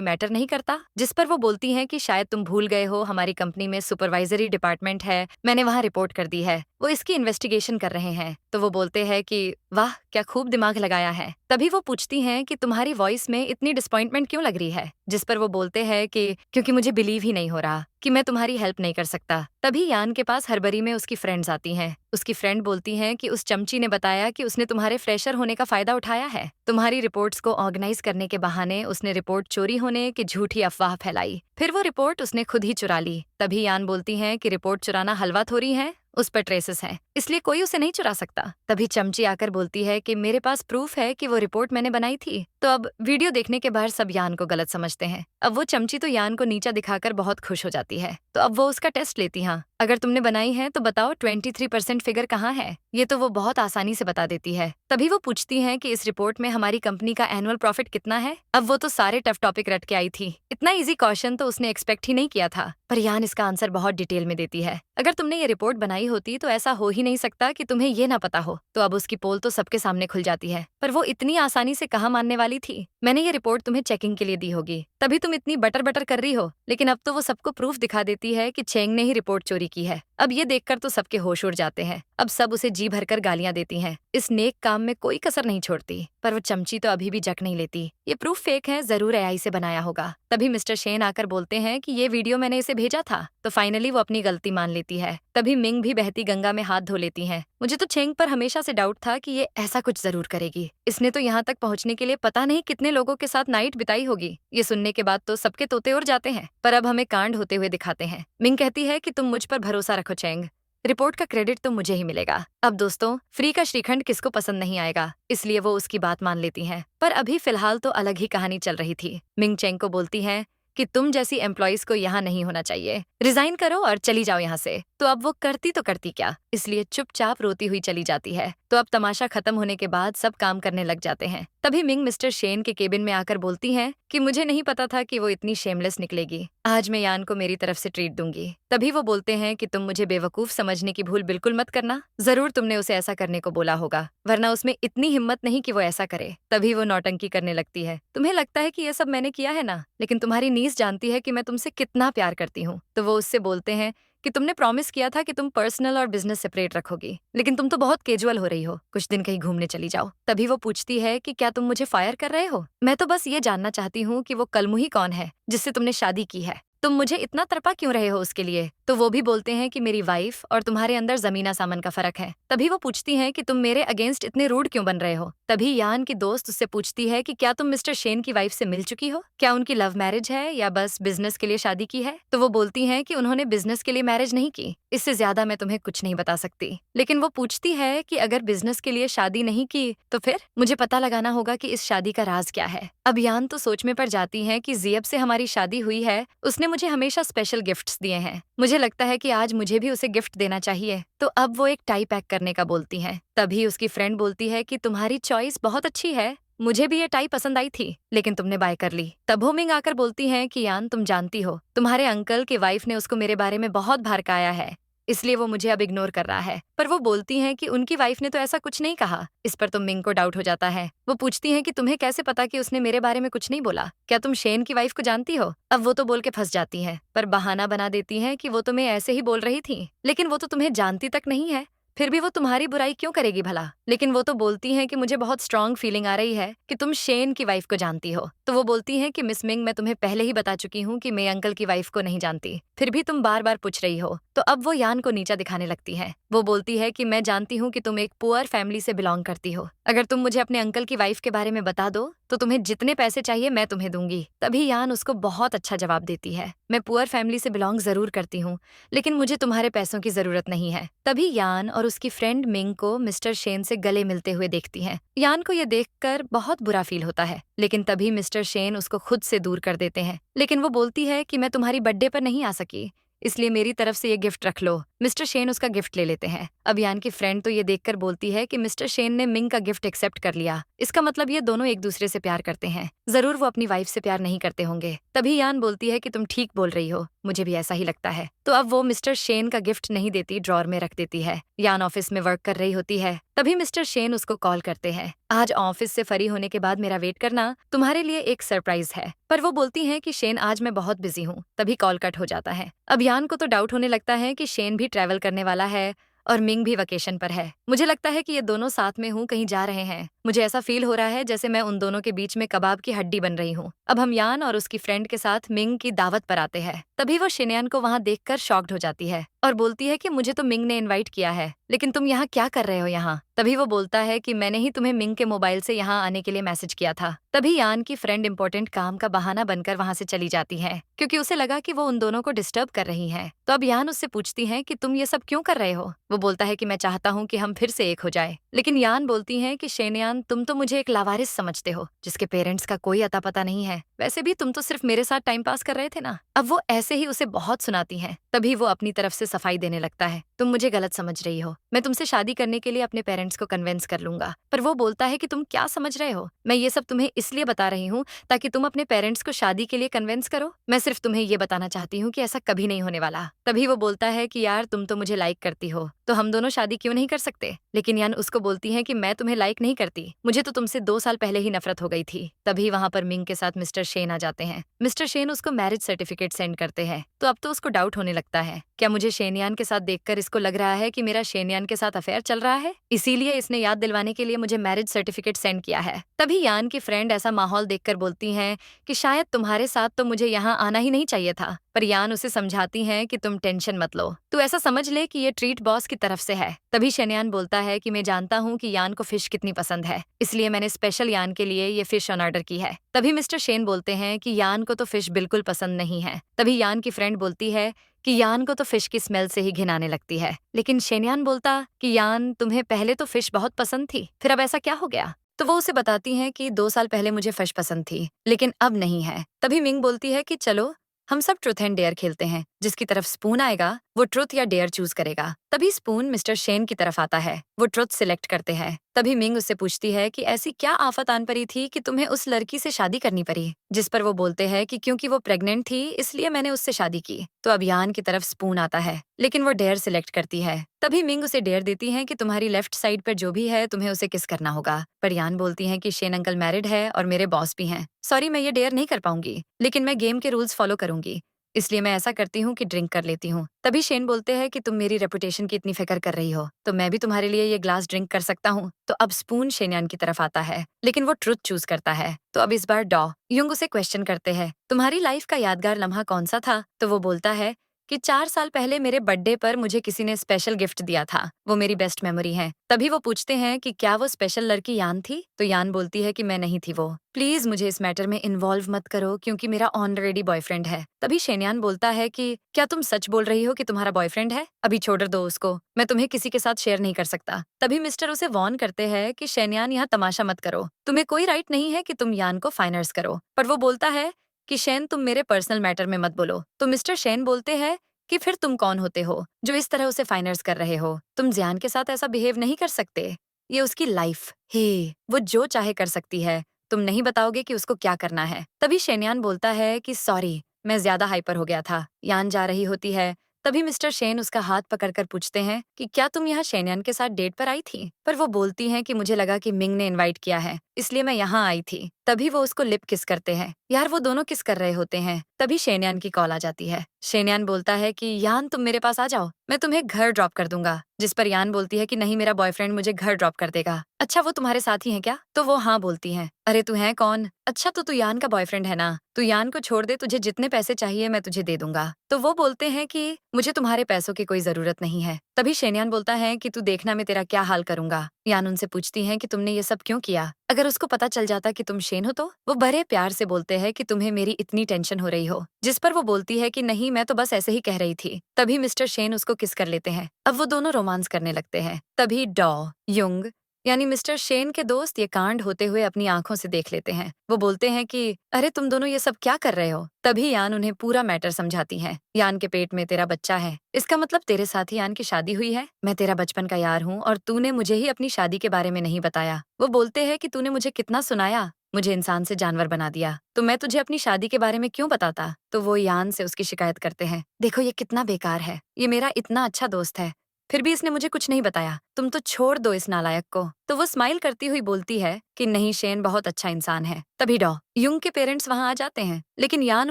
मैटर नहीं करता? जिस पर वो बोलती हैं कि शायद तुम भूल गए हो, हमारी कंपनी में सुपरवाइजरी डिपार्टमेंट है, मैंने वहाँ रिपोर्ट कर दी है, वो इसकी इन्वेस्टिगेशन कर रहे हैं। तो वो बोलते हैं कि वाह, क्या खूब दिमाग लगाया है। तभी वो पूछती हैं कि तुम्हारी वॉइस में इतनी डिसअपॉइंटमेंट क्यों लग रही है? जिस पर वो बोलते हैं कि क्योंकि मुझे बिलीव ही नहीं हो रहा कि मैं तुम्हारी हेल्प नहीं कर सकता। तभी यान के पास हरबरी में उसकी फ्रेंड्स आती हैं। उसकी फ्रेंड बोलती हैं कि उस चमची ने बताया कि उसने तुम्हारे फ्रेशर होने का फायदा उठाया है। तुम्हारी रिपोर्ट्स को ऑर्गेनाइज करने के बहाने उसने रिपोर्ट चोरी होने की झूठी अफवाह फैलाई। फिर वो रिपोर्ट उसने खुद ही चुरा ली। तभी यान बोलती हैं कि रिपोर्ट चुराना हलवा थोड़ी है, उस पर ट्रेसेस हैं, इसलिए कोई उसे नहीं चुरा सकता। तभी चमची आकर बोलती है कि मेरे पास प्रूफ है कि वो रिपोर्ट मैंने बनाई थी। तो अब वीडियो देखने के बाद सब यान को गलत समझते हैं। अब वो चमची तो यान को नीचा दिखाकर बहुत खुश हो जाती है। तो अब वो उसका टेस्ट लेती। हाँ, अगर तुमने बनाई है तो बताओ 23% फिगर कहाँ है? ये तो वो बहुत आसानी से बता देती है। तभी वो पूछती हैं कि इस रिपोर्ट में हमारी कंपनी का एनुअल प्रॉफिट कितना है? अब वो तो सारे टफ टॉपिक रट के आई थी। इतना इजी क्वेश्चन तो उसने एक्सपेक्ट ही नहीं किया था। पर यान इसका आंसर बहुत डिटेल में देती है। अगर तुमने ये रिपोर्ट बनाई होती तो ऐसा हो ही नहीं सकता कि तुम्हें ये ना पता हो। तो अब उसकी पोल तो सबके सामने खुल जाती है। पर वो इतनी आसानी से कहाँ मानने वाली थी? मैंने ये रिपोर्ट तुम्हें चेकिंग के लिए दी होगी, तभी तुम इतनी बटर बटर कर रही हो। लेकिन अब तो वो सबको प्रूफ दिखा देती है कि चेंग ने ही रिपोर्ट चोरी की है। अब ये देखकर तो सबके होश उड़ जाते हैं। अब सब उसे जी भरकर गालियां देती हैं। इस नेक काम में कोई कसर नहीं छोड़ती। पर वो चमची तो अभी भी जक नहीं लेती। ये प्रूफ फेक है, जरूर एआई से बनाया होगा। तभी मिस्टर शेन आकर बोलते हैं कि ये वीडियो मैंने इसे भेजा था। तो फाइनली वो अपनी गलती मान लेती है। तभी मिंग भी बहती गंगा में हाथ धो लेती हैं। मुझे तो चेंग पर हमेशा से डाउट था कि ये ऐसा कुछ जरूर करेगी। इसने तो यहाँ तक पहुँचने के लिए पता नहीं कितने लोगों के साथ नाइट बिताई होगी। ये सुनने के बाद तो सबके तोते उड़ जाते हैं। पर अब हमें कांड होते हुए दिखाते हैं। मिंग कहती है कि तुम मुझ पर भरोसा रखो चेंग, रिपोर्ट का क्रेडिट तो मुझे ही मिलेगा। अब दोस्तों, फ्री का श्रीखंड किसको पसंद नहीं आएगा, इसलिए वो उसकी बात मान लेती हैं। पर अभी फिलहाल तो अलग ही कहानी चल रही थी। मिंग चेंग को बोलती हैं कि तुम जैसी एम्प्लॉइज को यहाँ नहीं होना चाहिए, रिजाइन करो और चली जाओ यहाँ से। तो अब वो करती तो करती क्या, इसलिए चुपचाप रोती हुई चली जाती है। तो अब तमाशा खत्म होने के बाद सब काम करने लग जाते हैं। तभी मिंग मिस्टर शेन के केबिन में आकर बोलती हैं कि मुझे नहीं पता था कि वो इतनी शेमलेस निकलेगी। आज मैं यान को मेरी तरफ से ट्रीट दूंगी। तभी वो बोलते हैं कि तुम मुझे बेवकूफ समझने की भूल बिल्कुल मत करना। जरूर तुमने उसे ऐसा करने को बोला होगा, वरना उसमें इतनी हिम्मत नहीं कि वो ऐसा करे। तभी वो नौटंकी करने लगती है। तुम्हें लगता है कि ये सब मैंने किया है ना, लेकिन तुम्हारी नीस जानती है कि मैं तुमसे कितना प्यार करती हूँ। तो वो उससे बोलते हैं कि तुमने प्रॉमिस किया था कि तुम पर्सनल और बिजनेस सेपरेट रखोगी, लेकिन तुम तो बहुत कैजुअल हो रही हो। कुछ दिन कहीं घूमने चली जाओ। तभी वो पूछती है कि क्या तुम मुझे फायर कर रहे हो? मैं तो बस ये जानना चाहती हूँ कि वो कलमुही कौन है जिससे तुमने शादी की है। तुम मुझे इतना तड़पा क्यों रहे हो उसके लिए? तो वो भी बोलते हैं कि मेरी वाइफ और तुम्हारे अंदर जमीना सामन का फर्क है। तभी वो पूछती हैं कि तुम मेरे अगेंस्ट इतने रूड क्यों बन रहे हो? तभी यान की दोस्त उससे पूछती है कि क्या तुम मिस्टर शेन की वाइफ से मिल चुकी हो? क्या उनकी लव मैरिज है या बस बिजनेस के लिए शादी की है? तो वो बोलती हैं कि उन्होंने बिजनेस के लिए मैरिज नहीं की। इससे ज्यादा मैं तुम्हें कुछ नहीं बता सकती। लेकिन वो पूछती है कि अगर बिजनेस के लिए शादी नहीं की तो फिर मुझे पता लगाना होगा कि इस शादी का राज क्या है। अब यान तो सोच में पड़ जाती है कि जियब से हमारी शादी हुई है, उसने मुझे हमेशा स्पेशल गिफ्ट्स दिए हैं। मुझे लगता है कि आज मुझे भी उसे गिफ्ट देना चाहिए। तो अब वो एक टाई पैक करने का बोलती हैं। तभी उसकी फ्रेंड बोलती है कि तुम्हारी चॉइस बहुत अच्छी है, मुझे भी ये टाई पसंद आई थी, लेकिन तुमने बाय कर ली। तब हो मिंग आकर बोलती हैं कि यान तुम जानती हो, तुम्हारे अंकल की वाइफ ने उसको मेरे बारे में बहुत भड़काया है, इसलिए वो मुझे अब इग्नोर कर रहा है। पर वो बोलती हैं कि उनकी वाइफ ने तो ऐसा कुछ नहीं कहा। इस पर तो मिंग को डाउट हो जाता है। वो पूछती हैं कि तुम्हें कैसे पता कि उसने मेरे बारे में कुछ नहीं बोला? क्या तुम शेन की वाइफ को जानती हो? अब वो तो बोल के फंस जाती हैं, पर बहाना बना देती हैं कि वो तुम्हें ऐसे ही बोल रही थी, लेकिन वो तो तुम्हें जानती तक नहीं है। फिर भी वो तुम्हारी बुराई क्यों करेगी भला? लेकिन वो तो बोलती हैं कि मुझे बहुत स्ट्रांग फीलिंग आ रही है कि तुम शेन की वाइफ को जानती हो। तो वो बोलती हैं कि मिस मिंग, मैं तुम्हें पहले ही बता चुकी हूँ कि मैं अंकल की वाइफ को नहीं जानती, फिर भी तुम बार बार पूछ रही हो। तो अब वो यान को नीचा दिखाने लगती है। वो बोलती है कि मैं जानती हूँ कि तुम एक पुअर फैमिली से बिलोंग करती हो। अगर तुम मुझे अपने अंकल की वाइफ के बारे में बता दो तो तुम्हें जितने पैसे चाहिए मैं तुम्हें दूंगी। तभी यान उसको बहुत अच्छा जवाब देती है, मैं पुअर फैमिली से बिलोंग जरूर करती हूँ, लेकिन मुझे तुम्हारे पैसों की जरूरत नहीं है। तभी यान और उसकी फ्रेंड मिंग को मिस्टर शेन से गले मिलते हुए देखती हैं। यान को ये देखकर बहुत बुरा फील होता है, लेकिन तभी मिस्टर शेन उसको खुद से दूर कर देते हैं। लेकिन वो बोलती है कि मैं तुम्हारी बर्थडे पर नहीं आ सकी, इसलिए मेरी तरफ से ये गिफ्ट रख लो। मिस्टर शेन उसका गिफ्ट ले लेते हैं। अब यान की फ्रेंड तो ये देखकर बोलती है कि मिस्टर शेन ने मिंग का गिफ्ट एक्सेप्ट कर लिया, इसका मतलब ये दोनों एक दूसरे से प्यार करते हैं। जरूर वो अपनी वाइफ से प्यार नहीं करते होंगे। तभी यान बोलती है कि तुम ठीक बोल रही हो, मुझे भी ऐसा ही लगता है। तो अब वो मिस्टर शेन का गिफ्ट नहीं देती, ड्रॉर में रख देती है। यान ऑफिस में वर्क कर रही होती है। तभी मिस्टर शेन उसको कॉल करते हैं, आज ऑफिस से फ्री होने के बाद मेरा वेट करना, तुम्हारे लिए एक सरप्राइज है। पर वो बोलती हैं कि शेन आज मैं बहुत बिजी हूँ। तभी कॉल कट हो जाता है। अब यान को तो डाउट होने लगता है कि शेन भी ट्रैवल करने वाला है और मिंग भी वेकेशन पर है। मुझे लगता है कि ये दोनों साथ में हूँ, कहीं जा रहे हैं। मुझे ऐसा फील हो रहा है जैसे मैं उन दोनों के बीच में कबाब की हड्डी बन रही हूँ। अब हम यान और उसकी फ्रेंड के साथ मिंग की दावत पर आते हैं। तभी वो शिनयान को वहाँ देखकर शॉक्ड हो जाती है और बोलती है कि मुझे तो मिंग ने इनवाइट किया है, लेकिन तुम यहाँ क्या कर रहे हो यहाँ? तभी वो बोलता है कि मैंने ही तुम्हें मिंग के मोबाइल से यहाँ आने के लिए मैसेज किया था। तभी यान की फ्रेंड इंपॉर्टेंट काम का बहाना बनकर वहाँ से चली जाती है, क्योंकि उसे लगा कि वो उन दोनों को डिस्टर्ब कर रही है। तो अब यान उससे पूछती है कि तुम ये सब क्यों कर रहे हो? वो बोलता है कि मैं चाहता हूँ कि हम फिर से एक हो जाए। लेकिन यान बोलती है कि शेनयान, तुम तो मुझे एक लावारिस समझते हो जिसके पेरेंट्स का कोई अता पता नहीं है। वैसे भी तुम तो सिर्फ मेरे साथ टाइम पास कर रहे थे ना। अब वो ऐसे ही उसे बहुत सुनाती है। तभी वो अपनी तरफ से सफाई देने लगता है, तुम मुझे गलत समझ रही हो, मैं तुमसे शादी करने के लिए अपने पेरेंट्स को कन्विंस कर लूंगा। पर वो बोलता है कि तुम क्या समझ रहे हो, मैं ये सब तुम्हें इसलिए बता रही हूँ ताकि तुम अपने पेरेंट्स को शादी के लिए कन्विंस करो। मैं सिर्फ तुम्हें ये बताना चाहती हूँ कि ऐसा कभी नहीं होने वाला। तभी वो बोलता है कि यार तुम तो मुझे लाइक करती हो, तो हम दोनों शादी क्यों नहीं कर सकते? लेकिन यान उसको बोलती है कि मैं तुम्हें लाइक नहीं करती, मुझे तो तुमसे 2 साल पहले ही नफरत हो गई थी। तभी वहाँ पर मिंग के साथ मिस्टर शेन आ जाते हैं। मिस्टर शेन उसको मैरिज सर्टिफिकेट सेंड करते हैं। तो अब तो उसको डाउट होने लगता है, क्या मुझे शेनयान के साथ देखकर इसको लग रहा है कि मेरा शेनयान के साथ अफेयर चल रहा है, इसीलिए इसने याद दिलवाने के लिए मुझे मैरिज सर्टिफिकेट सेंड किया है। तभी यान की फ्रेंड ऐसा माहौल देखकर बोलती हैं कि शायद तुम्हारे साथ तो मुझे यहाँ आना ही नहीं चाहिए था। पर यान उसे समझाती हैं कि तुम टेंशन मत लो, तू ऐसा समझ ले कि ये ट्रीट बॉस की तरफ से है। तभी शेनयान बोलता है कि मैं जानता हूँ कि यान को फिश कितनी पसंद है, इसलिए मैंने स्पेशल यान के लिए ये फिश ऑन ऑर्डर की है। तभी मिस्टर शेन बोलते हैं कि यान को तो फिश बिल्कुल पसंद नहीं है। तभी यान की फ्रेंड बोलती है कि यान को तो फिश की स्मेल से ही घिन आने लगती है। लेकिन शेनयान बोलता कि यान, तुम्हें पहले तो फिश बहुत पसंद थी, फिर अब ऐसा क्या हो गया? तो वो उसे बताती हैं कि 2 साल पहले मुझे फिश पसंद थी, लेकिन अब नहीं है। तभी मिंग बोलती है कि चलो हम सब ट्रुथ एंड डेयर खेलते हैं, जिसकी तरफ स्पून आएगा वो ट्रुथ या डेयर चूज करेगा। तभी स्पून मिस्टर शेन की तरफ आता है, वो ट्रुथ सिलेक्ट करते हैं। तभी मिंग उससे पूछती है कि ऐसी क्या आफत आन पड़ी थी कि तुम्हें उस लड़की से शादी करनी पड़ी? जिस पर वो बोलते हैं कि क्योंकि वो प्रेग्नेंट थी इसलिए मैंने उससे शादी की। तो अब यान की तरफ स्पून आता है, लेकिन वो डेयर सिलेक्ट करती है। तभी मिंग उसे डेयर देती है कि तुम्हारी लेफ्ट साइड पर जो भी है तुम्हें उसे किस करना होगा। पर यान बोलती है कि शेन अंकल मैरिड है और मेरे बॉस भी हैं, सॉरी मैं ये डेयर नहीं कर पाऊंगी, लेकिन मैं गेम के रूल्स फॉलो करूंगी, इसलिए मैं ऐसा करती हूँ कि ड्रिंक कर लेती हूँ। तभी शेन बोलते हैं कि तुम मेरी रेपुटेशन की इतनी फिक्र कर रही हो तो मैं भी तुम्हारे लिए ये ग्लास ड्रिंक कर सकता हूँ। तो अब स्पून शेनयान की तरफ आता है, लेकिन वो ट्रुथ चूज करता है। तो अब इस बार डॉ युंग उसे क्वेश्चन करते हैं, तुम्हारी लाइफ का यादगार लम्हा कौन सा था? तो वो बोलता है कि 4 साल पहले मेरे बर्थडे पर मुझे किसी ने स्पेशल गिफ्ट दिया था, वो मेरी बेस्ट मेमोरी है। तभी वो पूछते हैं कि क्या वो स्पेशल लड़की यान थी? तो यान बोलती है कि मैं नहीं थी वो, प्लीज मुझे इस मैटर में इन्वॉल्व मत करो क्योंकि मेरा ऑलरेडी बॉयफ्रेंड है। तभी शेनयान बोलता है कि क्या तुम सच बोल रही हो कि तुम्हारा बॉयफ्रेंड है? अभी छोड़ दो उसको, मैं तुम्हें किसी के साथ शेयर नहीं कर सकता। तभी मिस्टर उसे वॉर्न करते हैं कि शेनयान यहाँ तमाशा मत करो, तुम्हें कोई राइट नहीं है कि तुम यान को फाइनर्स करो। पर वो बोलता है कि शेन तुम मेरे पर्सनल मैटर में मत बोलो। तो मिस्टर शेन बोलते हैं कि फिर तुम कौन होते हो जो इस तरह उसे फाइनर्स कर रहे हो? तुम जियान के साथ ऐसा बिहेव नहीं कर सकते, ये उसकी लाइफ है, वो जो चाहे कर सकती है, तुम नहीं बताओगे कि उसको क्या करना है। तभी शेनयान बोलता है कि सॉरी मैं ज्यादा हाइपर हो गया था। यान जा रही होती है, तभी मिस्टर शेन उसका हाथ पकड़कर पूछते हैं कि क्या तुम यहाँ शेनयान के साथ डेट पर आई थी? पर वो बोलती हैं कि मुझे लगा कि मिंग ने इनवाइट किया है इसलिए मैं यहाँ आई थी। तभी वो उसको लिप किस करते हैं। यार वो दोनों किस कर रहे होते हैं, तभी शेनयान की कॉल आ जाती है। शेनयान बोलता है कि यान तुम मेरे पास आ जाओ, मैं तुम्हें घर ड्रॉप कर दूंगा। जिस पर यान बोलती है कि नहीं, मेरा बॉयफ्रेंड मुझे घर ड्रॉप कर देगा। अच्छा, वो तुम्हारे साथ ही है क्या? तो वो हाँ बोलती है। अरे तू है कौन? अच्छा, तो तू यान का बॉयफ्रेंड है ना। तू यान को छोड़ दे, तुझे जितने पैसे चाहिए मैं तुझे दे दूंगा। तो वो बोलते हैं कि मुझे तुम्हारे पैसों की कोई जरूरत नहीं है। तभी शेनयान बोलता है कि तू देखना मैं तेरा क्या हाल करूंगा। यान उनसे पूछती है कि तुमने ये सब क्यों किया? अगर उसको पता चल जाता कि तुम शेन हो तो? वो बड़े प्यार से बोलते हैं कि तुम्हें मेरी इतनी टेंशन हो रही हो। जिस पर वो बोलती है कि नहीं, मैं तो बस ऐसे ही कह रही थी। तभी मिस्टर शेन उसको किस कर लेते हैं। अब वो दोनों रोमांस करने लगते हैं। तभी डॉ युंग यानी मिस्टर शेन के दोस्त ये कांड होते हुए अपनी आंखों से देख लेते हैं। वो बोलते हैं कि अरे तुम दोनों ये सब क्या कर रहे हो? तभी यान उन्हें पूरा मैटर समझाती है। यान के पेट में तेरा बच्चा है, इसका मतलब तेरे साथ ही यान की शादी हुई है। मैं तेरा बचपन का यार हूँ और तूने मुझे ही अपनी शादी के बारे में नहीं बताया। वो बोलते हैं कि तूने मुझे कितना सुनाया, मुझे इंसान से जानवर बना दिया, तो मैं तुझे अपनी शादी के बारे में क्यों बताता? तो वो यान से उसकी शिकायत करते हैं। देखो ये कितना बेकार है, ये मेरा इतना अच्छा दोस्त है, फिर भी इसने मुझे कुछ नहीं बताया। तुम तो छोड़ दो इस नालायक को। तो वो स्माइल करती हुई बोलती है कि नहीं, शेन बहुत अच्छा इंसान है। तभी डॉ युंग के पेरेंट्स वहां आ जाते हैं, लेकिन यान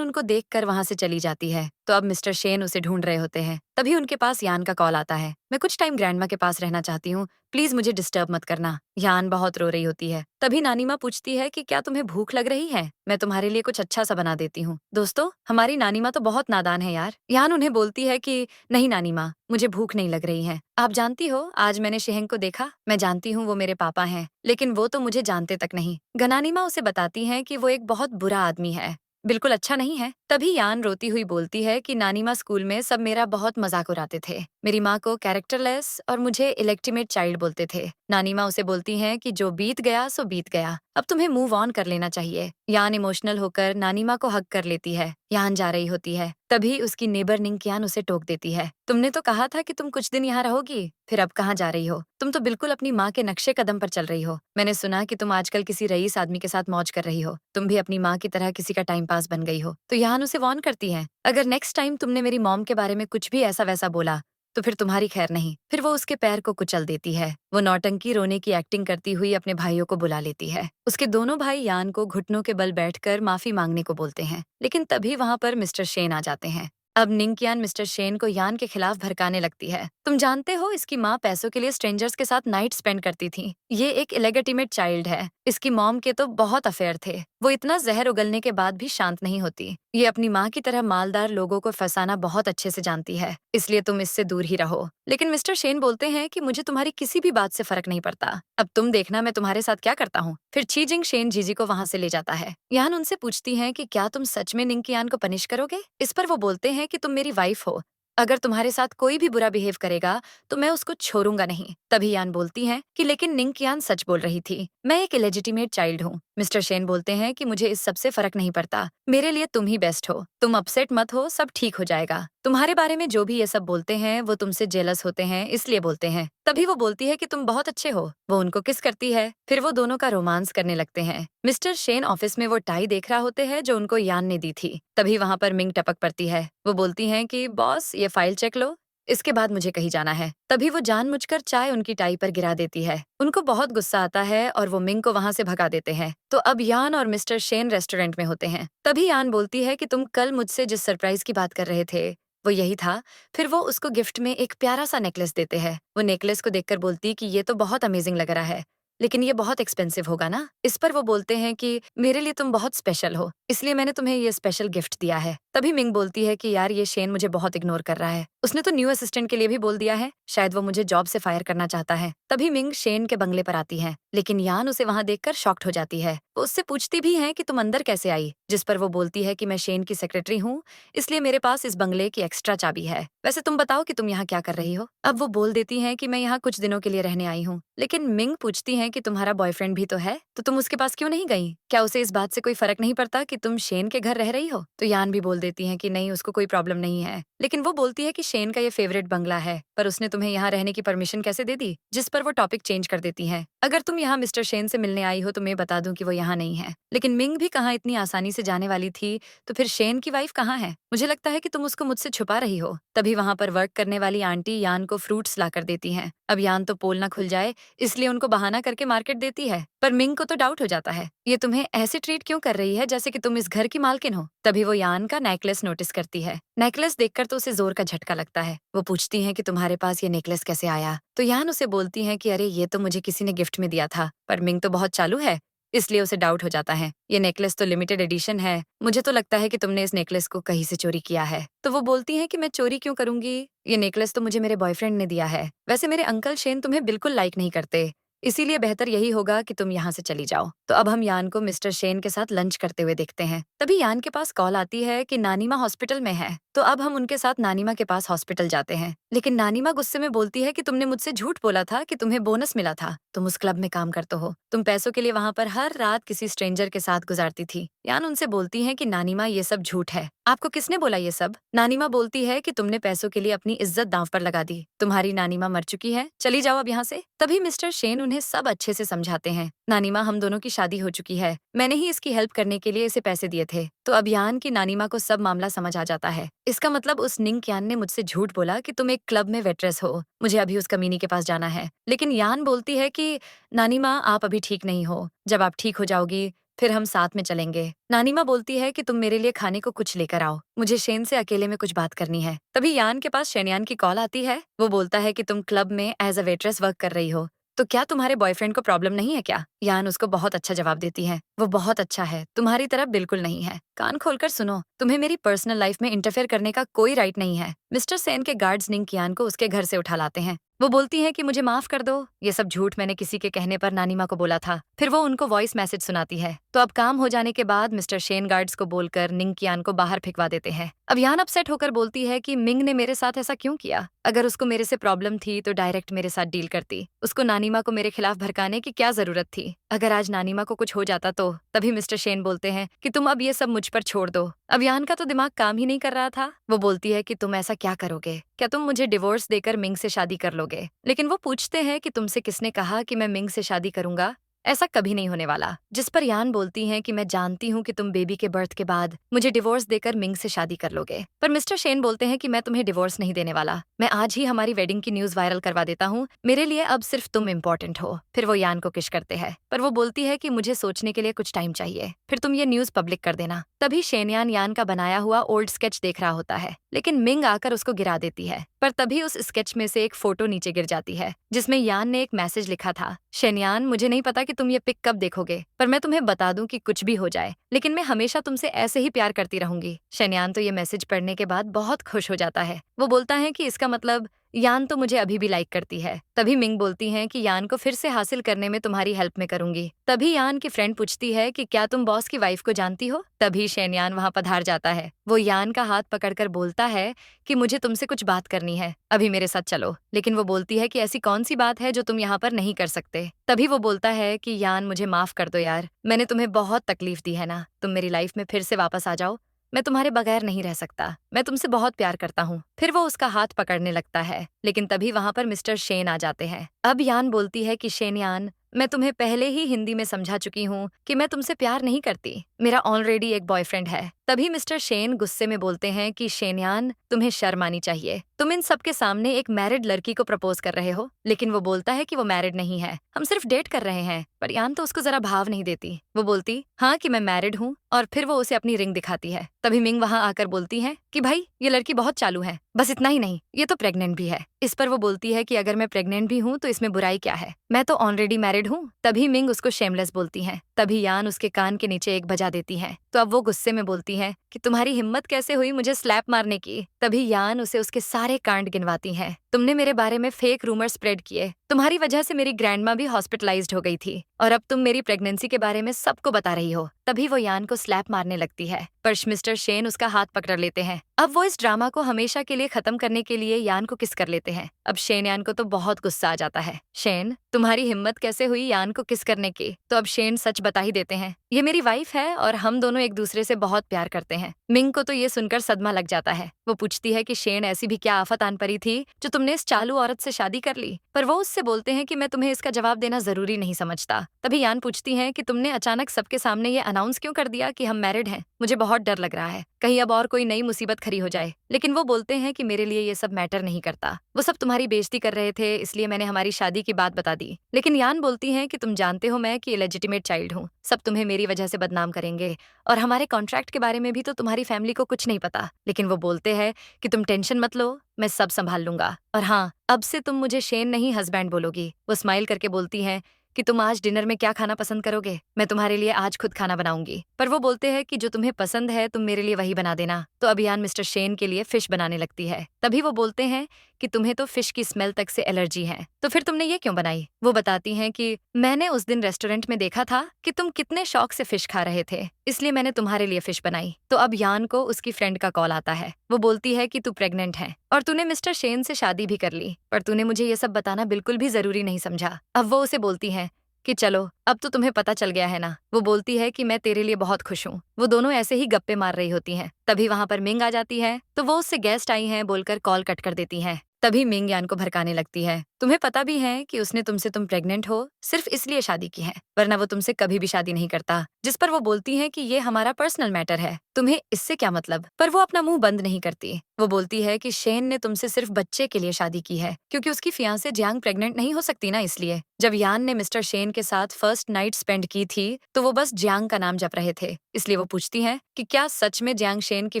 उनको देखकर वहां से चली जाती है। तो अब मिस्टर शेन उसे ढूंढ रहे होते हैं। तभी उनके पास यान का कॉल आता है। मैं कुछ टाइम ग्रैंडमा के पास रहना चाहती हूँ, प्लीज मुझे डिस्टर्ब मत करना। यान बहुत रो रही होती है। तभी नानी माँ पूछती है कि क्या तुम्हें भूख लग रही है? मैं तुम्हारे लिए कुछ अच्छा सा बना देती हूँ। दोस्तों, हमारी नानी माँ तो बहुत नादान है यार। यान उन्हें बोलती है कि नहीं नानी माँ, मुझे भूख नहीं लग रही है। आप जानती हो, आज मैंने शेहंग को देखा। मैं जानती हूँ वो मेरे पापा हैं, लेकिन वो तो मुझे जानते तक नहीं। गनानी माँ उसे बताती हैं कि वो एक बहुत बुरा आदमी है, बिल्कुल अच्छा नहीं है। तभी यान रोती हुई बोलती है कि नानी माँ, स्कूल में सब मेरा बहुत मजाक उड़ाते थे। मेरी माँ को कैरेक्टरलेस और मुझे इलेक्टिमेट चाइल्ड बोलते थे। नानी माँ उसे बोलती हैं कि जो बीत गया सो बीत गया, अब तुम्हें मूव ऑन कर लेना चाहिए। यान इमोशनल होकर नानी माँ को हग कर लेती है। यान जा रही होती है, तभी उसकी नेबर निंगकियान उसे टोक देती है। तुमने तो कहा था कि तुम कुछ दिन यहाँ रहोगी, फिर अब कहाँ जा रही हो? तुम तो बिल्कुल अपनी माँ के नक्शे कदम पर चल रही हो। मैंने सुना कि तुम आजकल किसी रईस आदमी के साथ मौज कर रही हो। तुम भी अपनी माँ की तरह किसी का टाइम पास बन गई हो। तो यान उसे वार्न करती है, अगर नेक्स्ट टाइम तुमने मेरी मॉम के बारे में कुछ भी ऐसा वैसा बोला तो फिर तुम्हारी खैर नहीं। फिर वो उसके पैर को कुचल देती है। वो नौटंकी रोने की एक्टिंग करती हुई अपने भाइयों को बुला लेती है। उसके दोनों भाई यान को घुटनों के बल बैठकर माफी मांगने को बोलते हैं, लेकिन तभी वहां पर मिस्टर शेन आ जाते हैं। अब निंगकियान मिस्टर शेन को यान के खिलाफ भड़काने लगती है। तुम जानते हो, इसकी माँ पैसों के लिए स्ट्रेंजर्स के साथ नाइट स्पेंड करती थी। ये एक इलेगिटिमेट चाइल्ड है। इसकी मॉम के तो बहुत अफेयर थे। वो इतना जहर उगलने के बाद भी शांत नहीं होती। ये अपनी माँ की तरह मालदार लोगों को फंसाना बहुत अच्छे से जानती है, इसलिए तुम इससे दूर ही रहो। लेकिन मिस्टर शेन बोलते हैं कि मुझे तुम्हारी किसी भी बात से फर्क नहीं पड़ता। अब तुम देखना मैं तुम्हारे साथ क्या करता हूँ। फिर चीजिंग शेन जीजी को वहां से ले जाता है। यान उनसे पूछती है कि क्या तुम सच में निंगकियान को पनिश करोगे? इस पर वो बोलते हैं कि तुम मेरी वाइफ हो, अगर तुम्हारे साथ कोई भी बुरा बिहेव करेगा तो मैं उसको छोड़ूंगा नहीं। तभी यान बोलती हैं कि लेकिन निंगकियान सच बोल रही थी, मैं एक इलेजिटिमेट चाइल्ड हूँ। मिस्टर शेन बोलते हैं कि मुझे इस सब से फर्क नहीं पड़ता, मेरे लिए तुम ही बेस्ट हो। तुम अपसेट मत हो, सब ठीक हो जाएगा। तुम्हारे बारे में जो भी ये सब बोलते हैं वो तुमसे जेलस होते हैं, इसलिए बोलते हैं। तभी वो बोलती है कि तुम बहुत अच्छे हो। वो उनको किस करती है, फिर वो दोनों का रोमांस करने लगते हैं। मिस्टर शेन ऑफिस में वो टाई देख रहा होते हैं जो उनको यान ने दी थी। तभी वहां पर मिंग टपक पड़ती है। वो बोलती हैं कि बॉस, ये फाइल चेक लो, इसके बाद मुझे कहीं जाना है। तभी वो जानबूझकर चाय उनकी टाई पर गिरा देती है। उनको बहुत गुस्सा आता है और वो मिंग को वहां से भगा देते हैं। तो अब यान और मिस्टर शेन रेस्टोरेंट में होते हैं। तभी यान बोलती है कि तुम कल मुझसे जिस सरप्राइज की बात कर रहे थे वो यही था। फिर वो उसको गिफ्ट में एक प्यारा सा नेकलेस देते हैं। वो नेकलेस को देखकर बोलती कि ये तो बहुत अमेजिंग लग रहा है, लेकिन ये बहुत एक्सपेंसिव होगा ना। इस पर वो बोलते हैं कि मेरे लिए तुम बहुत स्पेशल हो, इसलिए मैंने तुम्हें ये स्पेशल गिफ्ट दिया है। तभी मिंग बोलती है कि यार ये शेन मुझे बहुत इग्नोर कर रहा है, उसने तो न्यू असिस्टेंट के लिए भी बोल दिया है, शायद वो मुझे जॉब से फायर करना चाहता है। तभी मिंग शेन के बंगले पर आती है, लेकिन यान उसे वहां देखकर शॉक्ड हो जाती है। वो उससे पूछती भी है कि तुम अंदर कैसे आई, जिस पर वो बोलती है कि मैं शेन की सेक्रेटरी हूँ, इसलिए मेरे पास इस बंगले की एक्स्ट्रा चाबी है। वैसे तुम बताओ कि तुम यहाँ क्या कर रही हो? अब वो बोल देती है कि मैं यहाँ कुछ दिनों के लिए रहने आई हूँ। लेकिन मिंग पूछती है कि तुम्हारा बॉयफ्रेंड भी तो है, तो तुम उसके पास क्यों नहीं गई? क्या उसे इस बात से कोई फर्क नहीं पड़ता कि तुम शेन के घर रह रही हो? तो यान भी बोल देती है कि नहीं, उसको कोई प्रॉब्लम नहीं है। लेकिन वो बोलती है कि शेन का ये फेवरेट बंगला है, पर उसने तुम्हें यहाँ रहने की परमिशन कैसे दे दी? जिस पर वो टॉपिक चेंज कर देती है। अगर तुम यहाँ मिस्टर शेन से मिलने आई हो तो मैं बता दूं कि वो यहाँ नहीं है। लेकिन मिंग भी कहाँ इतनी आसानी से जाने वाली थी, तो फिर शेन की वाइफ कहाँ है? मुझे लगता है कि तुम उसको मुझसे छुपा रही हो। तभी वहाँ पर वर्क करने वाली आंटी यान को फ्रूट्स ला कर देती है। अब यान तो पोल ना खुल जाए, इसलिए उनको बहाना करके मार्केट देती है। पर मिंग को तो डाउट हो जाता है, ये तुम्हें ऐसे ट्रीट क्यों कर रही है जैसे कि तुम इस घर की मालकिन हो। तभी वो यान का नेकलेस नोटिस करती है। नेकलेस देखकर तो उसे जोर का झटका लगता है। वो पूछती है कि तुम्हारे पास ये नेकलेस कैसे आया? तो यान उसे बोलती है कि अरे ये तो मुझे किसी ने गिफ्ट में दिया था। पर मिंग तो बहुत चालू है, इसलिए उसे डाउट हो जाता है। ये नेकलेस तो लिमिटेड एडिशन है, मुझे तो लगता है कि तुमने इस नेकलेस को कहीं से चोरी किया है। तो वो बोलती है कि मैं चोरी क्यों करूंगी, ये नेकलेस तो मुझे मेरे बॉयफ्रेंड ने दिया है। वैसे मेरे अंकल शेन तुम्हें बिल्कुल लाइक नहीं करते, इसीलिए बेहतर यही होगा कि तुम यहाँ से चली जाओ। तो अब हम यान को मिस्टर शेन के साथ लंच करते हुए देखते हैं। तभी यान के पास कॉल आती है कि नानीमा हॉस्पिटल में है। तो अब हम उनके साथ नानीमा के पास हॉस्पिटल जाते हैं। लेकिन नानीमा गुस्से में बोलती है कि तुमने मुझसे झूठ बोला था कि तुम्हें बोनस मिला था। तुम उस क्लब में काम करते हो, तुम पैसों के लिए वहाँ पर हर रात किसी स्ट्रेंजर के साथ गुजारती थी। यान उनसे बोलती है कि नानीमा ये सब झूठ है, आपको किसने बोला ये सब? नानीमा बोलती है कि तुमने पैसों के लिए अपनी इज्जत दांव पर लगा दी, तुम्हारी नानीमा मर चुकी है, चली जाओ अब यहाँ से। तभी मिस्टर शेन उन्हें सब अच्छे से समझाते हैं। नानीमा, हम दोनों की शादी हो चुकी है, मैंने ही इसकी हेल्प करने के लिए इसे पैसे दिए थे। तो अब यान की नानीमा को सब मामला समझ आ जाता है। इसका मतलब उस निंग यान ने मुझसे झूठ बोला कि तुम एक क्लब में वेट्रेस हो, मुझे अभी उस कमीनी के पास जाना है। लेकिन यान बोलती है कि नानीमा आप अभी ठीक नहीं हो, जब आप ठीक हो जाओगी फिर हम साथ में चलेंगे। नानीमा बोलती है कि तुम मेरे लिए खाने को कुछ लेकर आओ, मुझे शेन से अकेले में कुछ बात करनी है। तभी यान के पास शेनयान की कॉल आती है। वो बोलता है कि तुम क्लब में एज अ वेट्रेस वर्क कर रही हो, तो क्या तुम्हारे बॉयफ्रेंड को प्रॉब्लम नहीं है क्या? यान उसको बहुत अच्छा जवाब देती है, वो बहुत अच्छा है, तुम्हारी तरह बिल्कुल नहीं है। कान खोलकर सुनो, तुम्हें मेरी पर्सनल लाइफ में इंटरफेयर करने का कोई राइट नहीं है। मिस्टर सेन के गार्ड्स निंग यान को उसके घर से उठा लाते हैं। वो बोलती है कि मुझे माफ कर दो, ये सब झूठ मैंने किसी के कहने पर नानीमा को बोला था। फिर वो उनको वॉइस मैसेज सुनाती है। तो अब काम हो जाने के बाद मिस्टर शेन गार्ड्स को बोलकर निंग यान को बाहर फिकवा देते हैं। अब यान अपसेट होकर बोलती है कि मिंग ने मेरे साथ ऐसा क्यों किया? अगर उसको मेरे से प्रॉब्लम थी तो डायरेक्ट मेरे साथ डील करती, उसको नानीमा को मेरे खिलाफ भड़काने की क्या जरूरत थी? अगर आज नानीमा को कुछ हो जाता तो? तभी मिस्टर शेन बोलते हैं कि तुम अब ये सब मुझ पर छोड़ दो। अब यान का तो दिमाग काम ही नहीं कर रहा था। वो बोलती है कि तुम ऐसा क्या करोगे, क्या तुम मुझे डिवोर्स देकर मिंग से शादी कर लोगे? लेकिन वो पूछते हैं कि तुमसे किसने कहा कि मैं मिंग से शादी करूंगा, ऐसा कभी नहीं होने वाला। जिस पर यान बोलती हैं कि मैं जानती हूँ कि तुम बेबी के बर्थ के बाद मुझे डिवोर्स देकर मिंग से शादी कर लोगे। पर मिस्टर शेन बोलते हैं कि मैं तुम्हें डिवोर्स नहीं देने वाला, मैं आज ही हमारी वेडिंग की न्यूज वायरल करवा देता हूँ, मेरे लिए अब सिर्फ तुम इम्पोर्टेंट हो। फिर वो यान को किश करते हैं, पर वो बोलती है कि मुझे सोचने के लिए कुछ टाइम चाहिए, फिर तुम ये न्यूज पब्लिक कर देना। तभी शेनयान यान का बनाया हुआ ओल्ड स्केच देख रहा होता है, लेकिन मिंग आकर उसको गिरा देती है। पर तभी उस स्केच में से एक फोटो नीचे गिर जाती है, जिसमें यान ने एक मैसेज लिखा था, शेनयान, मुझे नहीं पता कि तुम ये पिक कब देखोगे, पर मैं तुम्हें बता दूं कि कुछ भी हो जाए, लेकिन मैं हमेशा तुमसे ऐसे ही प्यार करती रहूंगी। शेनयान तो ये मैसेज पढ़ने के बाद बहुत खुश हो जाता है। वो बोलता है कि इसका मतलब यान तो मुझे अभी भी लाइक करती है। तभी मिंग बोलती हैं कि यान को फिर से हासिल करने में तुम्हारी हेल्प में करूंगी। तभी यान की फ्रेंड पूछती है कि क्या तुम बॉस की वाइफ को जानती हो? तभी शेनयान वहां पधार जाता है। वो यान का हाथ पकड़कर बोलता है कि मुझे तुमसे कुछ बात करनी है, अभी मेरे साथ चलो। लेकिन वो बोलती है कि ऐसी कौन सी बात है जो तुम यहाँ पर नहीं कर सकते? तभी वो बोलता है कि यान, मुझे माफ कर दो यार, मैंने तुम्हें बहुत तकलीफ दी है ना, तुम मेरी लाइफ में फिर से वापस आ जाओ, मैं तुम्हारे बगैर नहीं रह सकता, मैं तुमसे बहुत प्यार करता हूँ। फिर वो उसका हाथ पकड़ने लगता है, लेकिन तभी वहां पर मिस्टर शेन आ जाते हैं। अब यान बोलती है कि शेनयान, मैं तुम्हें पहले ही हिंदी में समझा चुकी हूँ कि मैं तुमसे प्यार नहीं करती, मेरा ऑलरेडी एक बॉयफ्रेंड है। तभी मिस्टर शेन गुस्से में बोलते हैं कि शेनयान, तुम्हें शर्म आनी चाहिए, तुम इन सबके सामने एक मैरिड लड़की को प्रपोज कर रहे हो। लेकिन वो बोलता है कि वो मैरिड नहीं है, हम सिर्फ डेट कर रहे हैं। पर यान तो उसको जरा भाव नहीं देती, वो बोलती हाँ कि मैं मैरिड हूँ, और फिर वो उसे अपनी रिंग दिखाती है। तभी मिंग वहां आकर बोलती है कि भाई ये लड़की बहुत चालू है, बस इतना ही नहीं, ये तो प्रेग्नेंट भी है। इस पर वो बोलती है कि अगर मैं प्रेग्नेंट भी हूँ तो इसमें बुराई क्या है, मैं तो ऑलरेडी मैरिड हूँ। तभी मिंग उसको शेमलेस बोलती है। तभी यान उसके कान के नीचे एक बजा देती है। तो अब वो गुस्से में बोलती है कि तुम्हारी हिम्मत कैसे हुई मुझे स्लैप मारने की? तभी यान उसे उसके सारे कांड गिनवाती है। तुमने मेरे बारे में फेक रूमर स्प्रेड किए, तुम्हारी वजह से मेरी ग्रैंडमा भी हॉस्पिटलाइज्ड हो गई थी, और अब तुम मेरी प्रेगनेंसी के बारे में सबको बता रही हो। तभी वो यान को स्लैप मारने लगती है, पर मिस्टर शेन उसका हाथ पकड़ लेते हैं। अब वो इस ड्रामा को हमेशा के लिए खत्म करने के लिए यान को किस कर लेते हैं। अब शेन यान को तो बहुत गुस्सा आ जाता है। शेन, तुम्हारी हिम्मत कैसे हुई यान को किस करने की? तो अब शेन सच बता ही देते हैं, ये मेरी वाइफ है और हम दोनों एक दूसरे से बहुत प्यार करते हैं। मिंग को तो ये सुनकर सदमा लग जाता है। वो पूछती है कि शेन, ऐसी भी क्या आफत आन पड़ी थी जो तुमने इस चालू औरत से शादी कर ली? पर वो उससे बोलते हैं कि मैं तुम्हें इसका जवाब देना जरूरी नहीं समझता। तभी यान पूछती है कि तुमने अचानक सबके सामने ये अनाउंस क्यों कर दिया कि हम मैरिड हैं? मुझे बहुत डर लग रहा है, कहीं अब और कोई नई मुसीबत खड़ी हो जाए। लेकिन वो बोलते हैं कि मेरे लिए ये सब मैटर नहीं करता। वो सब तुम्हारी बेइज्जती कर रहे थे, इसलिए मैंने हमारी शादी की बात बता दी। लेकिन यान बोलती है कि तुम जानते हो मैं कि इलेजिटिमेट चाइल्ड हूँ, सब तुम्हें मेरी वजह से बदनाम करेंगे और हमारे कॉन्ट्रैक्ट के बारे में भी तो तुम्हारी फैमिली को कुछ नहीं पता। लेकिन वो बोलते हैं कि तुम टेंशन मत लो, मैं सब संभाल लूंगा। और हाँ, अब से तुम मुझे शेन नहीं हस्बैंड बोलोगी। वो स्माइल करके बोलती हैं कि तुम आज डिनर में क्या खाना पसंद करोगे? मैं तुम्हारे लिए आज खुद खाना बनाऊंगी। पर वो बोलते हैं कि जो तुम्हें पसंद है तुम मेरे लिए वही बना देना। तो अब यान मिस्टर शेन के लिए फिश बनाने लगती है। तभी वो बोलते हैं कि तुम्हें तो फिश की स्मेल तक से एलर्जी है, तो फिर तुमने ये क्यों बनाई? वो बताती हैं कि मैंने उस दिन रेस्टोरेंट में देखा था कि तुम कितने शौक से फिश खा रहे थे, इसलिए मैंने तुम्हारे लिए फिश बनाई। तो अब यान को उसकी फ्रेंड का कॉल आता है। वो बोलती है कि तू प्रेग्नेंट है और तूने मिस्टर शेन से शादी भी कर ली, पर तूने मुझे ये सब बताना बिल्कुल भी जरूरी नहीं समझा। अब वो उसे बोलती है कि चलो अब तो तुम्हें पता चल गया है ना। वो बोलती है कि मैं तेरे लिए बहुत खुश हूँ। वो दोनों ऐसे ही गप्पे मार रही होती हैं। तभी वहां पर मिंग आ जाती है, तो वो उससे गेस्ट आई हैं बोलकर कॉल कट कर देती है। तभी मिंग यान को भड़काने लगती है, तुम्हें पता भी है कि उसने तुमसे तुम प्रेग्नेंट हो सिर्फ इसलिए शादी की है, वरना वो तुमसे कभी भी शादी नहीं करता। जिस पर वो बोलती है कि ये हमारा पर्सनल मैटर है, तुम्हें इससे क्या मतलब? पर वो अपना मुंह बंद नहीं करती। वो बोलती है कि शेन ने तुमसे सिर्फ बच्चे के लिए शादी की है, क्योंकि उसकी फियांसे जियांग प्रेग्नेंट नहीं हो सकती ना, इसलिए। जब यान ने मिस्टर शेन के साथ फर्स्ट नाइट स्पेंड की थी तो वो बस जियांग का नाम जप रहे थे, इसलिए वो पूछती हैं कि क्या सच में जियांग शेन की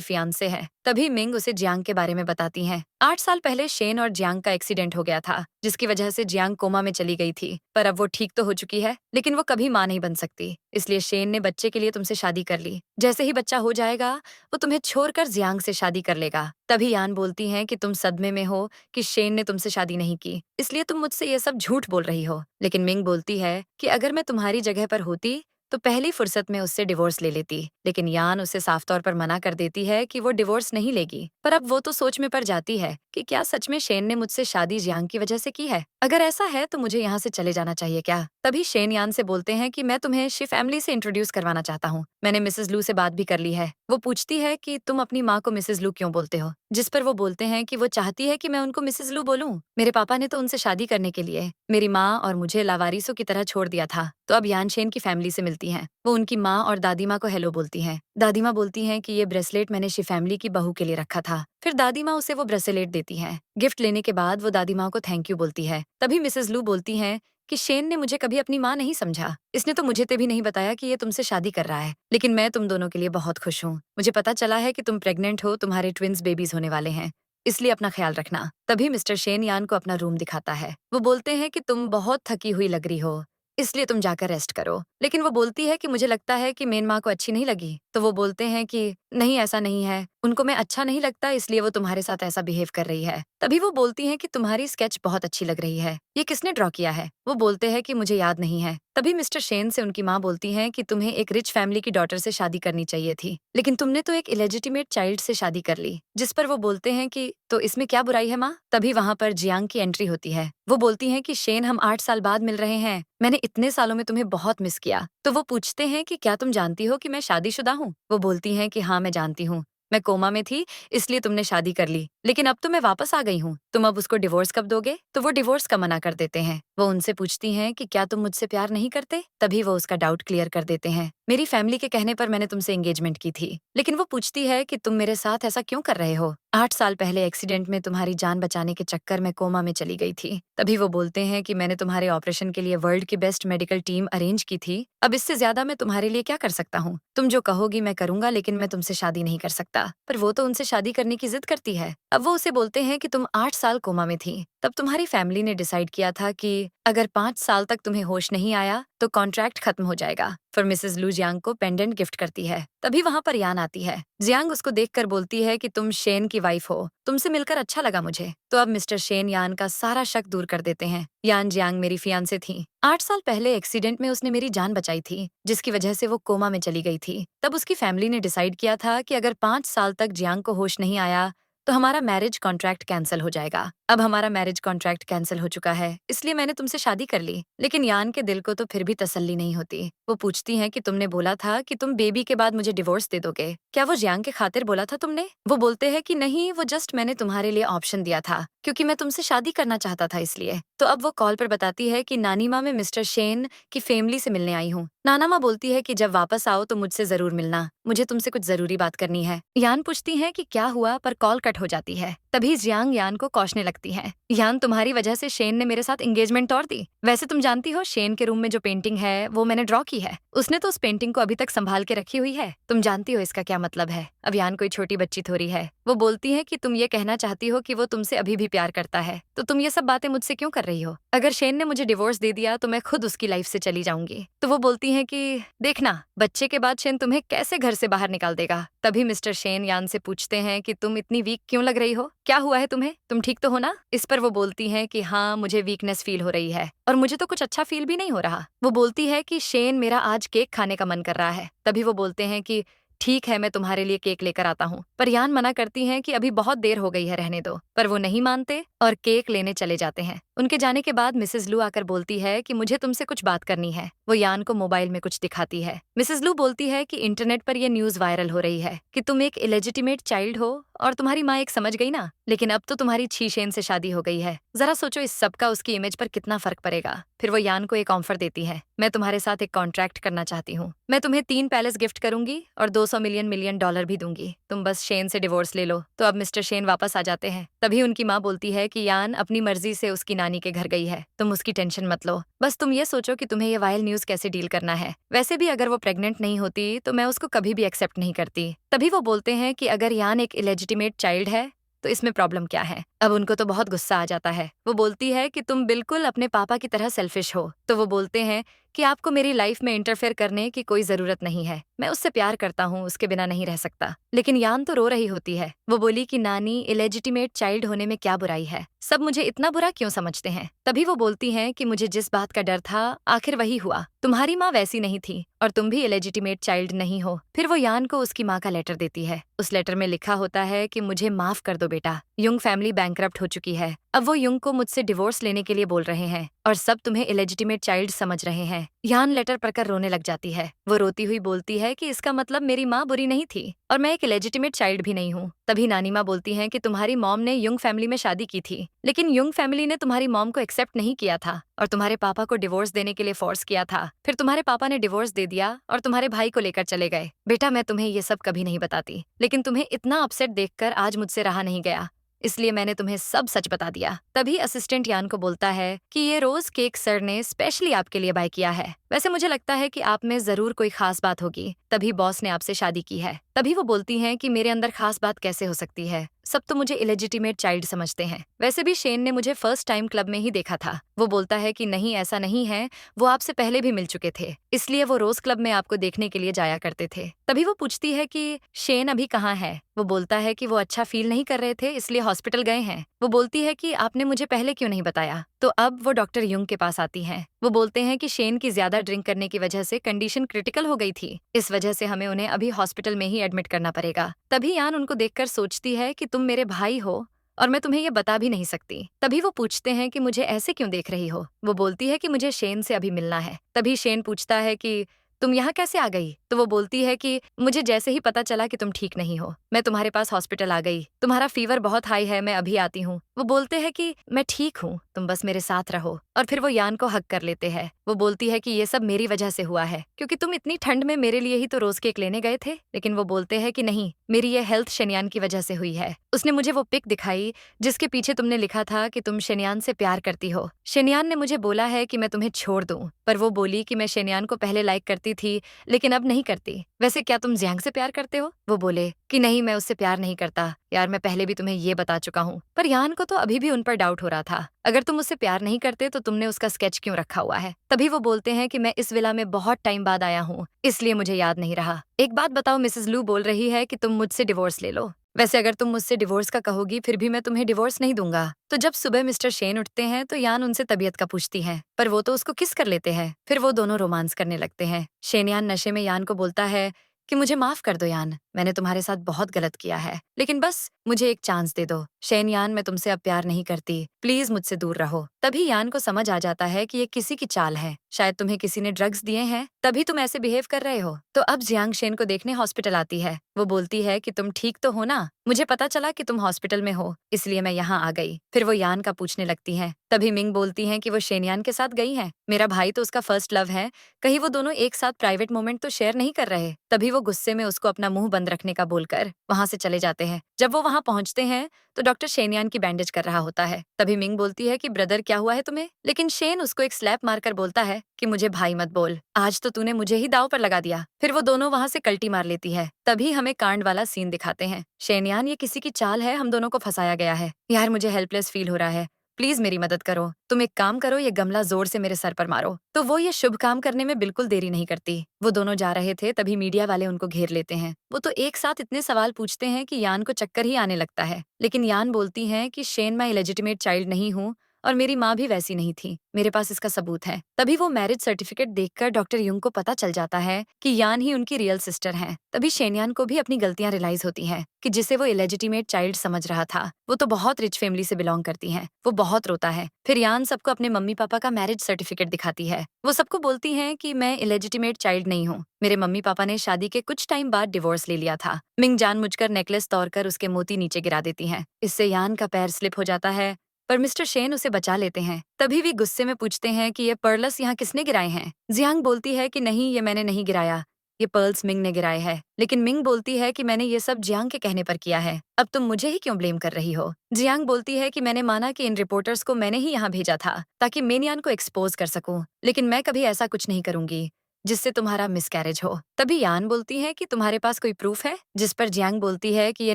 फियांसे है। तभी मिंग उसे जियांग के बारे में बताती हैं। 8 साल पहले शेन और जियांग का एक्सीडेंट हो गया था, जिसकी वजह से जियांग कोमा में चली गई थी। पर अब वो ठीक तो हो चुकी है, लेकिन वो कभी माँ नहीं बन सकती, इसलिए शेन ने बच्चे के लिए तुमसे शादी कर ली। जैसे ही बच्चा हो जाएगा वो तुम्हें छोड़कर जियांग से शादी कर लेगा। तभी यान बोलती हैं कि तुम सदमे में हो कि शेन ने तुमसे शादी नहीं की, इसलिए तुम मुझसे ये सब झूठ बोल रही हो। लेकिन मिंग बोलती है कि अगर मैं तुम्हारी जगह पर होती तो पहली फुर्सत में उससे डिवोर्स ले लेती। लेकिन यान उसे साफ तौर पर मना कर देती है कि वो डिवोर्स नहीं लेगी। पर अब वो तो सोच में पड़ जाती है कि क्या सच में शेन ने मुझसे शादी जियांग की वजह से की है? अगर ऐसा है तो मुझे यहाँ से चले जाना चाहिए क्या? तभी शेन यान से बोलते हैं कि मैं तुम्हें शी फैमिली से इंट्रोड्यूस करवाना चाहता हूँ। मैंने मिसेस लू से बात भी कर ली है। वो पूछती है कि तुम अपनी माँ को मिसेस लू क्यों बोलते हो? जिस पर वो बोलते हैं कि वो चाहती है कि मैं उनको मिसेस लू बोलूं। मेरे पापा ने तो उनसे शादी करने के लिए मेरी माँ और मुझे लावारिसों की तरह छोड़ दिया था। तो अब यान शेन की फैमिली से मिलती हैं। वो उनकी माँ और दादी माँ को हेलो बोलती हैं। दादी माँ बोलती हैं कि ये ब्रेसलेट मैंने शी फैमिली की बहू के लिए रखा था। फिर दादी माँ उसे वो ब्रेसलेट देती हैं। गिफ्ट लेने के बाद वो दादी माँ को थैंक यू बोलती है। तभी मिसेस लू बोलती हैं कि शेन ने मुझे कभी अपनी माँ नहीं समझा, इसने तो मुझे भी नहीं बताया कि ये तुमसे शादी कर रहा है। लेकिन मैं तुम दोनों के लिए बहुत खुश हूँ। मुझे पता चला है कि तुम प्रेग्नेंट हो, तुम्हारे ट्विंस बेबीज होने वाले हैं, इसलिए अपना ख्याल रखना। तभी मिस्टर शेन यान को अपना रूम दिखाता है। वो बोलते हैं कि तुम बहुत थकी हुई लग रही हो, इसलिए तुम जाकर रेस्ट करो। लेकिन वो बोलती है कि मुझे लगता है कि मेन माँ को अच्छी नहीं लगी। तो वो बोलते हैं कि नहीं, ऐसा नहीं है, उनको मैं अच्छा नहीं लगता, इसलिए वो तुम्हारे साथ ऐसा बिहेव कर रही है। तभी वो बोलती हैं कि तुम्हारी स्केच बहुत अच्छी लग रही है, ये किसने ड्रॉ किया है? वो बोलते हैं कि मुझे याद नहीं है। तभी मिस्टर शेन से उनकी माँ बोलती हैं कि तुम्हें एक रिच फैमिली की डॉटर से शादी करनी चाहिए थी, लेकिन तुमने तो एक इलेजिटिमेट चाइल्ड से शादी कर ली। जिस पर वो बोलते हैं कि तो इसमें क्या बुराई है माँ? तभी वहाँ पर जियांग की एंट्री होती है। वो बोलती हैं कि शेन, हम 8 साल बाद मिल रहे हैं, मैंने इतने सालों में तुम्हें बहुत मिस किया। तो वो पूछते हैं कि क्या तुम जानती हो कि मैं शादीशुदा हूँ? वो बोलती हैं कि हाँ, मैं जानती हूँ, मैं कोमा में थी इसलिए तुमने शादी कर ली, लेकिन अब तो मैं वापस आ गई हूँ, तुम अब उसको डिवोर्स कब दोगे? तो वो डिवोर्स का मना कर देते हैं। वो उनसे पूछती हैं कि क्या तुम मुझसे प्यार नहीं करते? तभी वो उसका डाउट क्लियर कर देते हैं। मेरी फैमिली के कहने पर मैंने तुमसे एंगेजमेंट की थी। लेकिन वो पूछती है कि तुम मेरे साथ ऐसा क्यों कर रहे हो? 8 साल पहले एक्सीडेंट में तुम्हारी जान बचाने के चक्कर में कोमा में चली गई थी। तभी वो बोलते हैं कि मैंने तुम्हारे ऑपरेशन के लिए वर्ल्ड की बेस्ट मेडिकल टीम अरेंज की थी, अब इससे ज्यादा मैं तुम्हारे लिए क्या कर सकता हूँ? तुम जो कहोगी मैं करूंगा, लेकिन मैं तुमसे शादी नहीं कर सकता। पर वो तो उनसे शादी करने की जिद करती है। अब वो उसे बोलते हैं कि तुम 8 साल कोमा में थी, तब तुम्हारी फैमिली ने डिसाइड किया था कि अगर 5 साल तक तुम्हें होश नहीं आया तो कॉन्ट्रैक्ट खत्म हो जाएगा। फिर मिसेस लू जियांग को पेंडेंट गिफ्ट करती है। तभी वहां पर यान आती है। जियांग उसको देखकर बोलती है कि तुम शेन की वाइफ हो, तुमसे मिलकर अच्छा लगा मुझे। तो अब मिस्टर शेन यान का सारा शक दूर कर देते हैं। यान जियांग मेरी फियांसे थी। 8 साल पहले एक्सीडेंट में उसने मेरी जान बचाई थी, जिसकी वजह से वो कोमा में चली गई थी। तब उसकी फैमिली ने डिसाइड किया था कि अगर 5 साल तक जियांग को होश नहीं आया तो हमारा मैरिज कॉन्ट्रैक्ट कैंसिल हो जाएगा। अब हमारा मैरिज कॉन्ट्रैक्ट कैंसिल हो चुका है, इसलिए मैंने तुमसे शादी कर ली। लेकिन यान के दिल को तो फिर भी तसल्ली नहीं होती। वो पूछती हैं कि तुमने बोला था कि तुम बेबी के बाद मुझे डिवोर्स दे दोगे, क्या वो जियांग के खातिर बोला था तुमने? वो बोलते हैं कि नहीं, वो जस्ट मैंने तुम्हारे लिए ऑप्शन दिया था क्योंकि मैं तुमसे शादी करना चाहता था इसलिए। तो अब वो कॉल पर बताती है कि नानी माँ मैं मिस्टर शेन की फैमिली से मिलने आई हूँ। नाना माँ बोलती है कि जब वापस आओ तो मुझसे जरूर मिलना, मुझे तुमसे कुछ जरूरी बात करनी है। यान पूछती है कि क्या हुआ, पर कॉल कट हो जाती है। तभी जियांग यान को कोसने लगती है। यान, तुम्हारी वजह से शेन ने मेरे साथ एंगेजमेंट तोड़ दी। वैसे तुम जानती हो शेन के रूम में जो पेंटिंग है वो मैंने ड्रॉ की है। उसने तो उस पेंटिंग को अभी तक संभाल के रखी हुई है। तुम जानती हो इसका क्या मतलब है? अब यान कोई छोटी बच्ची थोड़ी है। वो बोलती है कि तुम ये कहना चाहती हो कि वो तुमसे अभी भी प्यार करता है, तो तुम ये सब बातें मुझसे क्यों कर रही हो? अगर शेन ने मुझे डिवोर्स दे दिया तो मैं खुद उसकी लाइफ से चली जाऊंगी। तो वो बोलती है कि देखना, बच्चे के बाद शेन तुम्हें कैसे घर से बाहर निकाल देगा। तभी मिस्टर शेन यान से पूछते हैं कि तुम इतनी वीक क्यों लग रही हो, क्या हुआ है तुम्हें, तुम ठीक तो हो ना? इस पर वो बोलती हैं कि हाँ, मुझे वीकनेस फील हो रही है और मुझे तो कुछ अच्छा फील भी नहीं हो रहा। वो बोलती है कि शेन, मेरा आज केक खाने का मन कर रहा है। तभी वो बोलते हैं कि ठीक है, मैं तुम्हारे लिए केक लेकर आता हूँ। पर यान मना करती हैं कि अभी बहुत देर हो गई है, रहने दो। पर वो नहीं मानते और केक लेने चले जाते हैं। उनके जाने के बाद मिसेस लू आकर बोलती है कि मुझे तुमसे कुछ बात करनी है। वो यान को मोबाइल में कुछ दिखाती है। मिसेस लू बोलती है कि इंटरनेट पर यह न्यूज वायरल हो रही है कि तुम एक इलेजिटिमेट चाइल्ड हो और तुम्हारी माँ एक समझ गई ना, लेकिन अब तो तुम्हारी छी शेन से शादी हो गई है। जरा सोचो इस सब का उसकी इमेज पर कितना फर्क पड़ेगा। फिर वो यान को एक ऑफर देती है, मैं तुम्हारे साथ एक कॉन्ट्रैक्ट करना चाहती हूँ। मैं तुम्हें 3 पैलेस गिफ्ट करूंगी और 200 मिलियन डॉलर भी दूंगी, तुम बस शेन से डिवोर्स ले लो। तो अब मिस्टर शेन वापस आ जाते हैं। तभी उनकी माँ बोलती है कि यान अपनी मर्जी से उसकी नानी के घर गई है, तुम उसकी टेंशन मत लो। बस तुम ये सोचो कि तुम्हें ये वायरल न्यूज कैसे डील करना है। वैसे भी अगर वो प्रेग्नेंट नहीं होती तो मैं उसको कभी भी एक्सेप्ट नहीं करती। तभी वो बोलते हैं कि अगर यान एक इलेजिटिमेट चाइल्ड है तो इसमें प्रॉब्लम क्या है? अब उनको तो बहुत गुस्सा आ जाता है। वो बोलती है कि तुम बिल्कुल अपने पापा की तरह सेल्फिश हो। तो वो बोलते हैं कि आपको मेरी लाइफ में इंटरफेयर करने की कोई जरूरत नहीं है, मैं उससे प्यार करता हूँ, उसके बिना नहीं रह सकता। लेकिन यान तो रो रही होती है। वो बोली कि नानी, इलेजिटिमेट चाइल्ड होने में क्या बुराई है, सब मुझे इतना बुरा क्यों समझते हैं? तभी वो बोलती हैं कि मुझे जिस बात का डर था आखिर वही हुआ, तुम्हारी माँ वैसी नहीं थी और तुम भी इलेजिटिमेट चाइल्ड नहीं हो। फिर वो यान को उसकी माँ का लेटर देती है। उस लेटर में लिखा होता है कि मुझे माफ कर दो बेटा, युंग फैमिली बैंकरप्ट हो चुकी है। अब वो युंग को मुझसे डिवोर्स लेने के लिए बोल रहे हैं और सब तुम्हें इलेजिटिमेट चाइल्ड समझ रहे हैं। यान लेटर पढ़कर रोने लग जाती है। वो रोती हुई बोलती है कि इसका मतलब मेरी माँ बुरी नहीं थी और मैं एक इलेजिटिमेट चाइल्ड भी नहीं हूँ। तभी नानी माँ बोलती हैं कि तुम्हारी मॉम ने युंग फैमिली में शादी की थी, लेकिन युंग फैमिली ने तुम्हारी मॉम को एक्सेप्ट नहीं किया था और तुम्हारे पापा को डिवोर्स देने के लिए फोर्स किया था। फिर तुम्हारे पापा ने डिवोर्स दे दिया और तुम्हारे भाई को लेकर चले गए। बेटा, मैं तुम्हें ये सब कभी नहीं बताती, लेकिन तुम्हें इतना अपसेट देखकर आज मुझसे रहा नहीं गया, इसलिए मैंने तुम्हें सब सच बता दिया। तभी असिस्टेंट यान को बोलता है कि ये रोज केक सर ने स्पेशली आपके लिए बाय किया है। वैसे मुझे लगता है कि आप में जरूर कोई खास बात होगी, तभी बॉस ने आपसे शादी की है। तभी वो बोलती हैं कि मेरे अंदर खास बात कैसे हो सकती है, सब तो मुझे इलेजिटिमेट चाइल्ड समझते हैं। वैसे भी शेन ने मुझे फर्स्ट टाइम क्लब में ही देखा था। वो बोलता है कि नहीं, ऐसा नहीं है, वो आपसे पहले भी मिल चुके थे, इसलिए वो रोज क्लब में आपको देखने के लिए जाया करते थे। तभी वो पूछती है कि शेन अभी कहाँ है? वो बोलता है कि वो अच्छा फील नहीं कर रहे थे, इसलिए हॉस्पिटल गए हैं। वो बोलती है कि आपने मुझे पहले क्यों नहीं बताया? तो अब वो डॉक्टर युंग के पास आती हैं। वो बोलते हैं कि शेन की ज्यादा ड्रिंक करने की वजह से कंडीशन क्रिटिकल हो गई थी, इस वजह से हमें उन्हें अभी हॉस्पिटल में ही एडमिट करना पड़ेगा। तभी यान उनको देखकर सोचती है कि तुम मेरे भाई हो और मैं तुम्हें ये बता भी नहीं सकती। तभी वो पूछते हैं कि मुझे ऐसे क्यों देख रही हो? वो बोलती है कि मुझे शेन से अभी मिलना है। तभी शेन पूछता है कि तुम यहाँ कैसे आ गई? तो वो बोलती है कि मुझे जैसे ही पता चला कि तुम ठीक नहीं हो, मैं तुम्हारे पास हॉस्पिटल आ गई। तुम्हारा फीवर बहुत हाई है, मैं अभी आती हूँ। वो बोलते हैं कि मैं ठीक हूँ, तुम बस मेरे साथ रहो। और फिर वो यान को हक कर लेते हैं। वो बोलती है कि ये सब मेरी वजह से हुआ है, क्योंकि तुम इतनी ठंड में मेरे लिए ही तो रोज केक लेने गए थे। लेकिन वो बोलते हैं कि नहीं, मेरी ये हेल्थ शेनयान की वजह से हुई है। उसने मुझे वो पिक दिखाई जिसके पीछे तुमने लिखा था कि तुम शेनयान से प्यार करती हो। शेनयान ने मुझे बोला है कि मैं तुम्हें छोड़ दूं, पर वो बोली कि मैं शेनयान को पहले लाइक करती थी लेकिन अब नहीं करती। वैसे क्या तुम जियांग से प्यार करते हो? वो बोले कि नहीं, मैं उससे प्यार नहीं करता, यार मैं पहले भी तुम्हें ये बता चुका हूँ, पर यान को तो अभी भी उन पर डाउट हो रहा था। अगर तुम उससे प्यार नहीं करते तो तुमने उसका स्केच क्यों रखा हुआ है? तभी वो बोलते हैं कि मैं इस विला में बहुत टाइम बाद आया हूँ, इसलिए मुझे याद नहीं रहा। एक बात बताओ, मिसेस लू बोल रही है कि तुम मुझसे डिवोर्स ले लो। वैसे अगर तुम मुझसे डिवोर्स का कहोगी फिर भी मैं तुम्हें डिवोर्स नहीं दूंगा। तो जब सुबह मिस्टर शेन उठते हैं तो यान उनसे तबीयत का पूछती है, पर वो तो उसको किस कर लेते हैं। फिर वो दोनों रोमांस करने लगते हैं। शेन यान नशे में यान को बोलता है कि मुझे माफ कर दो यान, मैंने तुम्हारे साथ बहुत गलत किया है, लेकिन बस मुझे एक चांस दे दो। शेन यान, मैं तुमसे अब प्यार नहीं करती, प्लीज मुझसे दूर रहो। तभी यान को समझ आ जाता है कि ये किसी की चाल है, शायद तुम्हें किसी ने ड्रग्स दिए हैं, तभी तुम ऐसे बिहेव कर रहे हो। तो अब जियांग शेन को देखने हॉस्पिटल आती है। वो बोलती है कि तुम ठीक तो हो ना? मुझे पता चला कि तुम हॉस्पिटल में हो, इसलिए मैं यहाँ आ गई। फिर वो यान का पूछने लगती है। तभी मिंग बोलती है कि वो शेनयान के साथ गई है। मेरा भाई तो उसका फर्स्ट लव है, कहीं वो दोनों एक साथ प्राइवेट मोमेंट तो शेयर नहीं कर रहे। तभी वो गुस्से में उसको अपना मुंह बंद रखने का बोलकर वहां से चले जाते हैं। जब वो वहां पहुंचते हैं तो डॉक्टर शेनयान की बैंडेज कर रहा होता है। तभी मिंग बोलती है कि ब्रदर क्या हुआ है तुम्हें? लेकिन शेन उसको एक स्लैप मारकर बोलता है कि मुझे भाई मत बोल, आज तो तूने मुझे ही दाव पर लगा दिया। फिर वो दोनों वहां से कल्टी मार लेती है। तभी हमें कांड वाला सीन दिखाते हैं। शेनयान, ये किसी की चाल है, हम दोनों को फंसाया गया है। यार मुझे हेल्पलेस फील हो रहा है, प्लीज मेरी मदद करो। तुम एक काम करो, ये गमला जोर से मेरे सर पर मारो। तो वो ये शुभ काम करने में बिल्कुल देरी नहीं करती। वो दोनों जा रहे थे तभी मीडिया वाले उनको घेर लेते हैं। वो तो एक साथ इतने सवाल पूछते हैं कि यान को चक्कर ही आने लगता है। लेकिन यान बोलती है कि शेन, मैं इलेजिटिमेट चाइल्ड नहीं हूँ और मेरी माँ भी वैसी नहीं थी, मेरे पास इसका सबूत है। तभी वो मैरिज सर्टिफिकेट देखकर डॉक्टर युंग को पता चल जाता है कि यान ही उनकी रियल सिस्टर है। तभी शेनयान को भी अपनी गलतियां रियलाइज होती हैं कि जिसे वो इलेजिटिमेट चाइल्ड समझ रहा था वो तो बहुत रिच फैमिली से बिलोंग करती हैं। वो बहुत रोता है। फिर यान सबको अपने मम्मी पापा का मैरिज सर्टिफिकेट दिखाती है। वो सबको बोलती है कि मैं इलेजिटिमेट चाइल्ड नहीं हूँ, मेरे मम्मी पापा ने शादी के कुछ टाइम बाद डिवोर्स ले लिया था। मिंग जानबूझकर नेकलेस तोड़कर उसके मोती नीचे गिरा देती हैं। इससे यान का पैर स्लिप हो जाता है, पर मिस्टर शेन उसे बचा लेते हैं। तभी भी गुस्से में पूछते हैं कि ये पर्ल्स यहाँ किसने गिराए हैं? जियांग बोलती है कि नहीं, ये मैंने नहीं गिराया, ये पर्ल्स मिंग ने गिराए हैं। लेकिन मिंग बोलती है कि मैंने ये सब जियांग के कहने पर किया है, अब तुम मुझे ही क्यों ब्लेम कर रही हो? जियांग बोलती है कि मैंने माना कि इन रिपोर्टर्स को मैंने ही यहाँ भेजा था ताकि मेनियान को एक्सपोज कर सकूं, लेकिन मैं कभी ऐसा कुछ नहीं करूंगी जिससे तुम्हारा मिसकैरेज हो। तभी यान बोलती है कि तुम्हारे पास कोई प्रूफ है? जिस पर जियांग बोलती है कि ये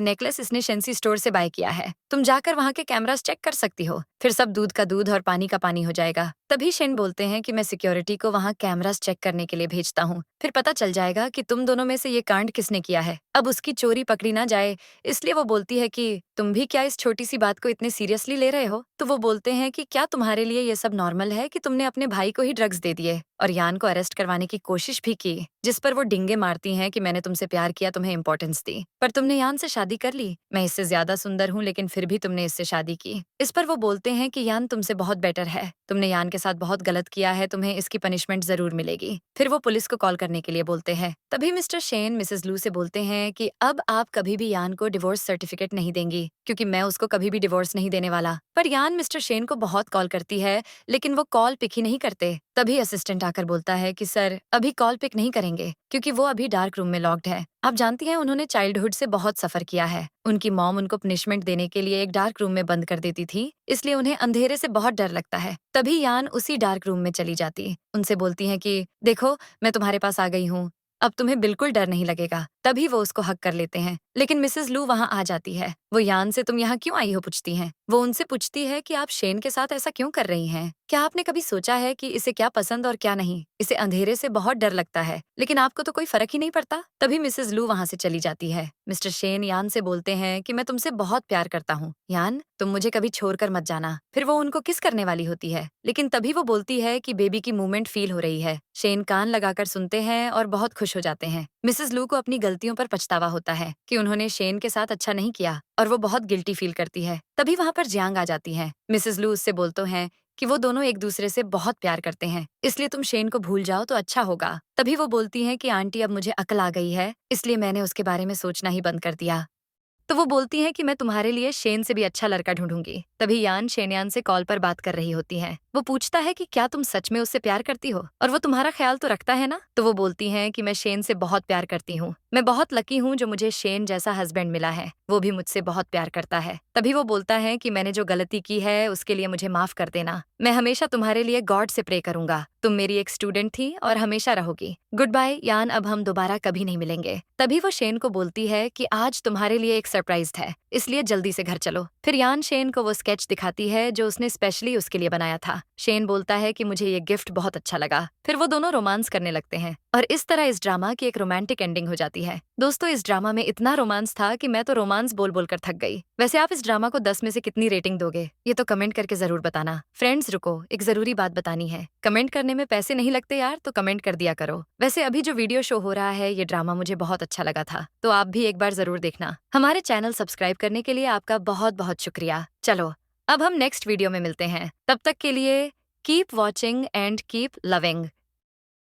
नेकलेस इसने शेंसी स्टोर से बाय किया है, तुम जाकर वहाँ के कैमरास चेक कर सकती हो, फिर सब दूध का दूध और पानी का पानी हो जाएगा। तभी शेन बोलते हैं कि मैं सिक्योरिटी को वहाँ कैमरास चेक करने के लिए भेजता हूँ, फिर पता चल जाएगा कि तुम दोनों में से ये कांड किसने किया है। अब उसकी चोरी पकड़ी ना जाए इसलिए वो बोलती है कि तुम भी क्या इस छोटी सी बात को इतने सीरियसली ले रहे हो? तो वो बोलते हैं कि क्या तुम्हारे लिए ये सब नॉर्मल है कि तुमने अपने भाई को ही ड्रग्स दे दिए और यान को अरेस्ट करवाने की कोशिश भी की, जिस पर वो डिंगे मारती हैं कि मैंने तुमसे प्यार किया, तुम्हें इंपॉर्टेंस दी, पर तुमने यान से शादी कर ली। मैं इससे ज्यादा सुंदर हूँ लेकिन फिर भी तुमने इससे शादी की। इस पर वो बोलते हैं कि यान तुमसे बहुत बेटर है, तुमने यान के साथ बहुत गलत किया है, तुम्हें इसकी पनिशमेंट जरूर मिलेगी। फिर वो पुलिस को कॉल करने के लिए बोलते हैं। तभी मिस्टर शेन मिसेस लू से बोलते हैं कि अब आप कभी भी यान को डिवोर्स सर्टिफिकेट नहीं देंगी, क्योंकि मैं उसको कभी भी डिवोर्स नहीं देने वाला। पर यान मिस्टर शेन को बहुत कॉल करती है लेकिन वो कॉल पिक ही नहीं करते। तभी असिस्टेंट आकर बोलता है कि सर अभी कॉल पिक नहीं करेंगे क्योंकि वो अभी डार्क रूम में लॉक्ड है। आप जानती हैं उन्होंने चाइल्डहुड से बहुत सफर किया है, उनकी मॉम उनको पनिशमेंट देने के लिए एक डार्क रूम में बंद कर देती थी, इसलिए उन्हें अंधेरे से बहुत डर लगता है। तभी यान उसी डार्क रूम में चली जाती, उनसे बोलती है कि देखो मैं तुम्हारे पास आ गई हूँ, अब तुम्हें बिल्कुल डर नहीं लगेगा। तभी वो उसको हक कर लेते हैं, लेकिन मिसेस लू वहाँ आ जाती है। वो यान से तुम यहाँ क्यों आई हो पूछती हैं। वो उनसे पूछती है कि आप शेन के साथ ऐसा क्यों कर रही हैं? क्या आपने कभी सोचा है कि इसे क्या पसंद और क्या नहीं? इसे अंधेरे से बहुत डर लगता है लेकिन आपको तो कोई फर्क ही नहीं पड़ता। तभी मिसेस लू वहाँ से चली जाती है। मिस्टर शेन यान से बोलते हैं कि मैं तुमसे बहुत प्यार करता हूँ यान, तुम मुझे कभी छोड़कर मत जाना। फिर वो उनको किस करने वाली होती है, लेकिन तभी वो बोलती है कि बेबी की मूवमेंट फील हो रही है। शेन कान लगाकर सुनते हैं और बहुत खुश हो जाते हैं। मिसेस लू को अपनी गलतियों पर पछतावा होता है कि उन्होंने शेन के साथ अच्छा नहीं किया और वो बहुत गिल्टी फील करती है। तभी वहाँ पर जियांग आ जाती है। मिसेस लू उससे बोलते हैं कि वो दोनों एक दूसरे से बहुत प्यार करते हैं, इसलिए तुम शेन को भूल जाओ तो अच्छा होगा। तभी वो बोलती हैं कि आंटी अब मुझे अकल आ गई है, इसलिए मैंने उसके बारे में सोचना ही बंद कर दिया। तो वो बोलती हैं कि मैं तुम्हारे लिए शेन से भी अच्छा लड़का ढूंढूंगी। तभी यान शेनयान से कॉल पर बात कर रही होती है। वो पूछता है कि क्या तुम सच में उससे प्यार करती हो और वो तुम्हारा ख्याल तो रखता है ना? तो वो बोलती हैं कि मैं शेन से बहुत प्यार करती हूँ, मैं बहुत लकी हूँ जो मुझे शेन जैसा हस्बैंड मिला है, वो भी मुझसे बहुत प्यार करता है। तभी वो बोलता है कि मैंने जो गलती की है उसके लिए मुझे माफ कर देना, मैं हमेशा तुम्हारे लिए गॉड से प्रे करूंगा, तुम मेरी एक स्टूडेंट थी और हमेशा रहोगी। गुड बाय यान, अब हम दोबारा कभी नहीं मिलेंगे। तभी वो शेन को बोलती है कि आज तुम्हारे लिए एक सरप्राइज है, इसलिए जल्दी से घर चलो। फिर यान शेन को वो स्केच दिखाती है जो उसने स्पेशली उसके लिए बनाया था। शेन बोलता है कि मुझे ये गिफ्ट बहुत अच्छा लगा। फिर वो दोनों रोमांस करने लगते हैं और इस तरह इस ड्रामा की एक रोमांटिक एंडिंग हो जाती है। दोस्तों, इस ड्रामा में इतना रोमांस था कि मैं तो रोमांस बोल बोल कर थक गई। वैसे आप इस ड्रामा को 10 में से कितनी रेटिंग दोगे? ये तो कमेंट करके जरूर बताना। फ्रेंड्स रुको, एक जरूरी बात बतानी है। कमेंट करने में पैसे नहीं लगते यार, तो कमेंट कर दिया करो। वैसे अभी जो वीडियो शो हो रहा है, ये ड्रामा मुझे बहुत अच्छा लगा था, तो आप भी एक बार जरूर देखना। हमारे चैनल सब्सक्राइब करने के लिए आपका बहुत बहुत शुक्रिया। चलो, अब हम नेक्स्ट वीडियो में मिलते हैं। तब तक के लिए keep watching and keep loving.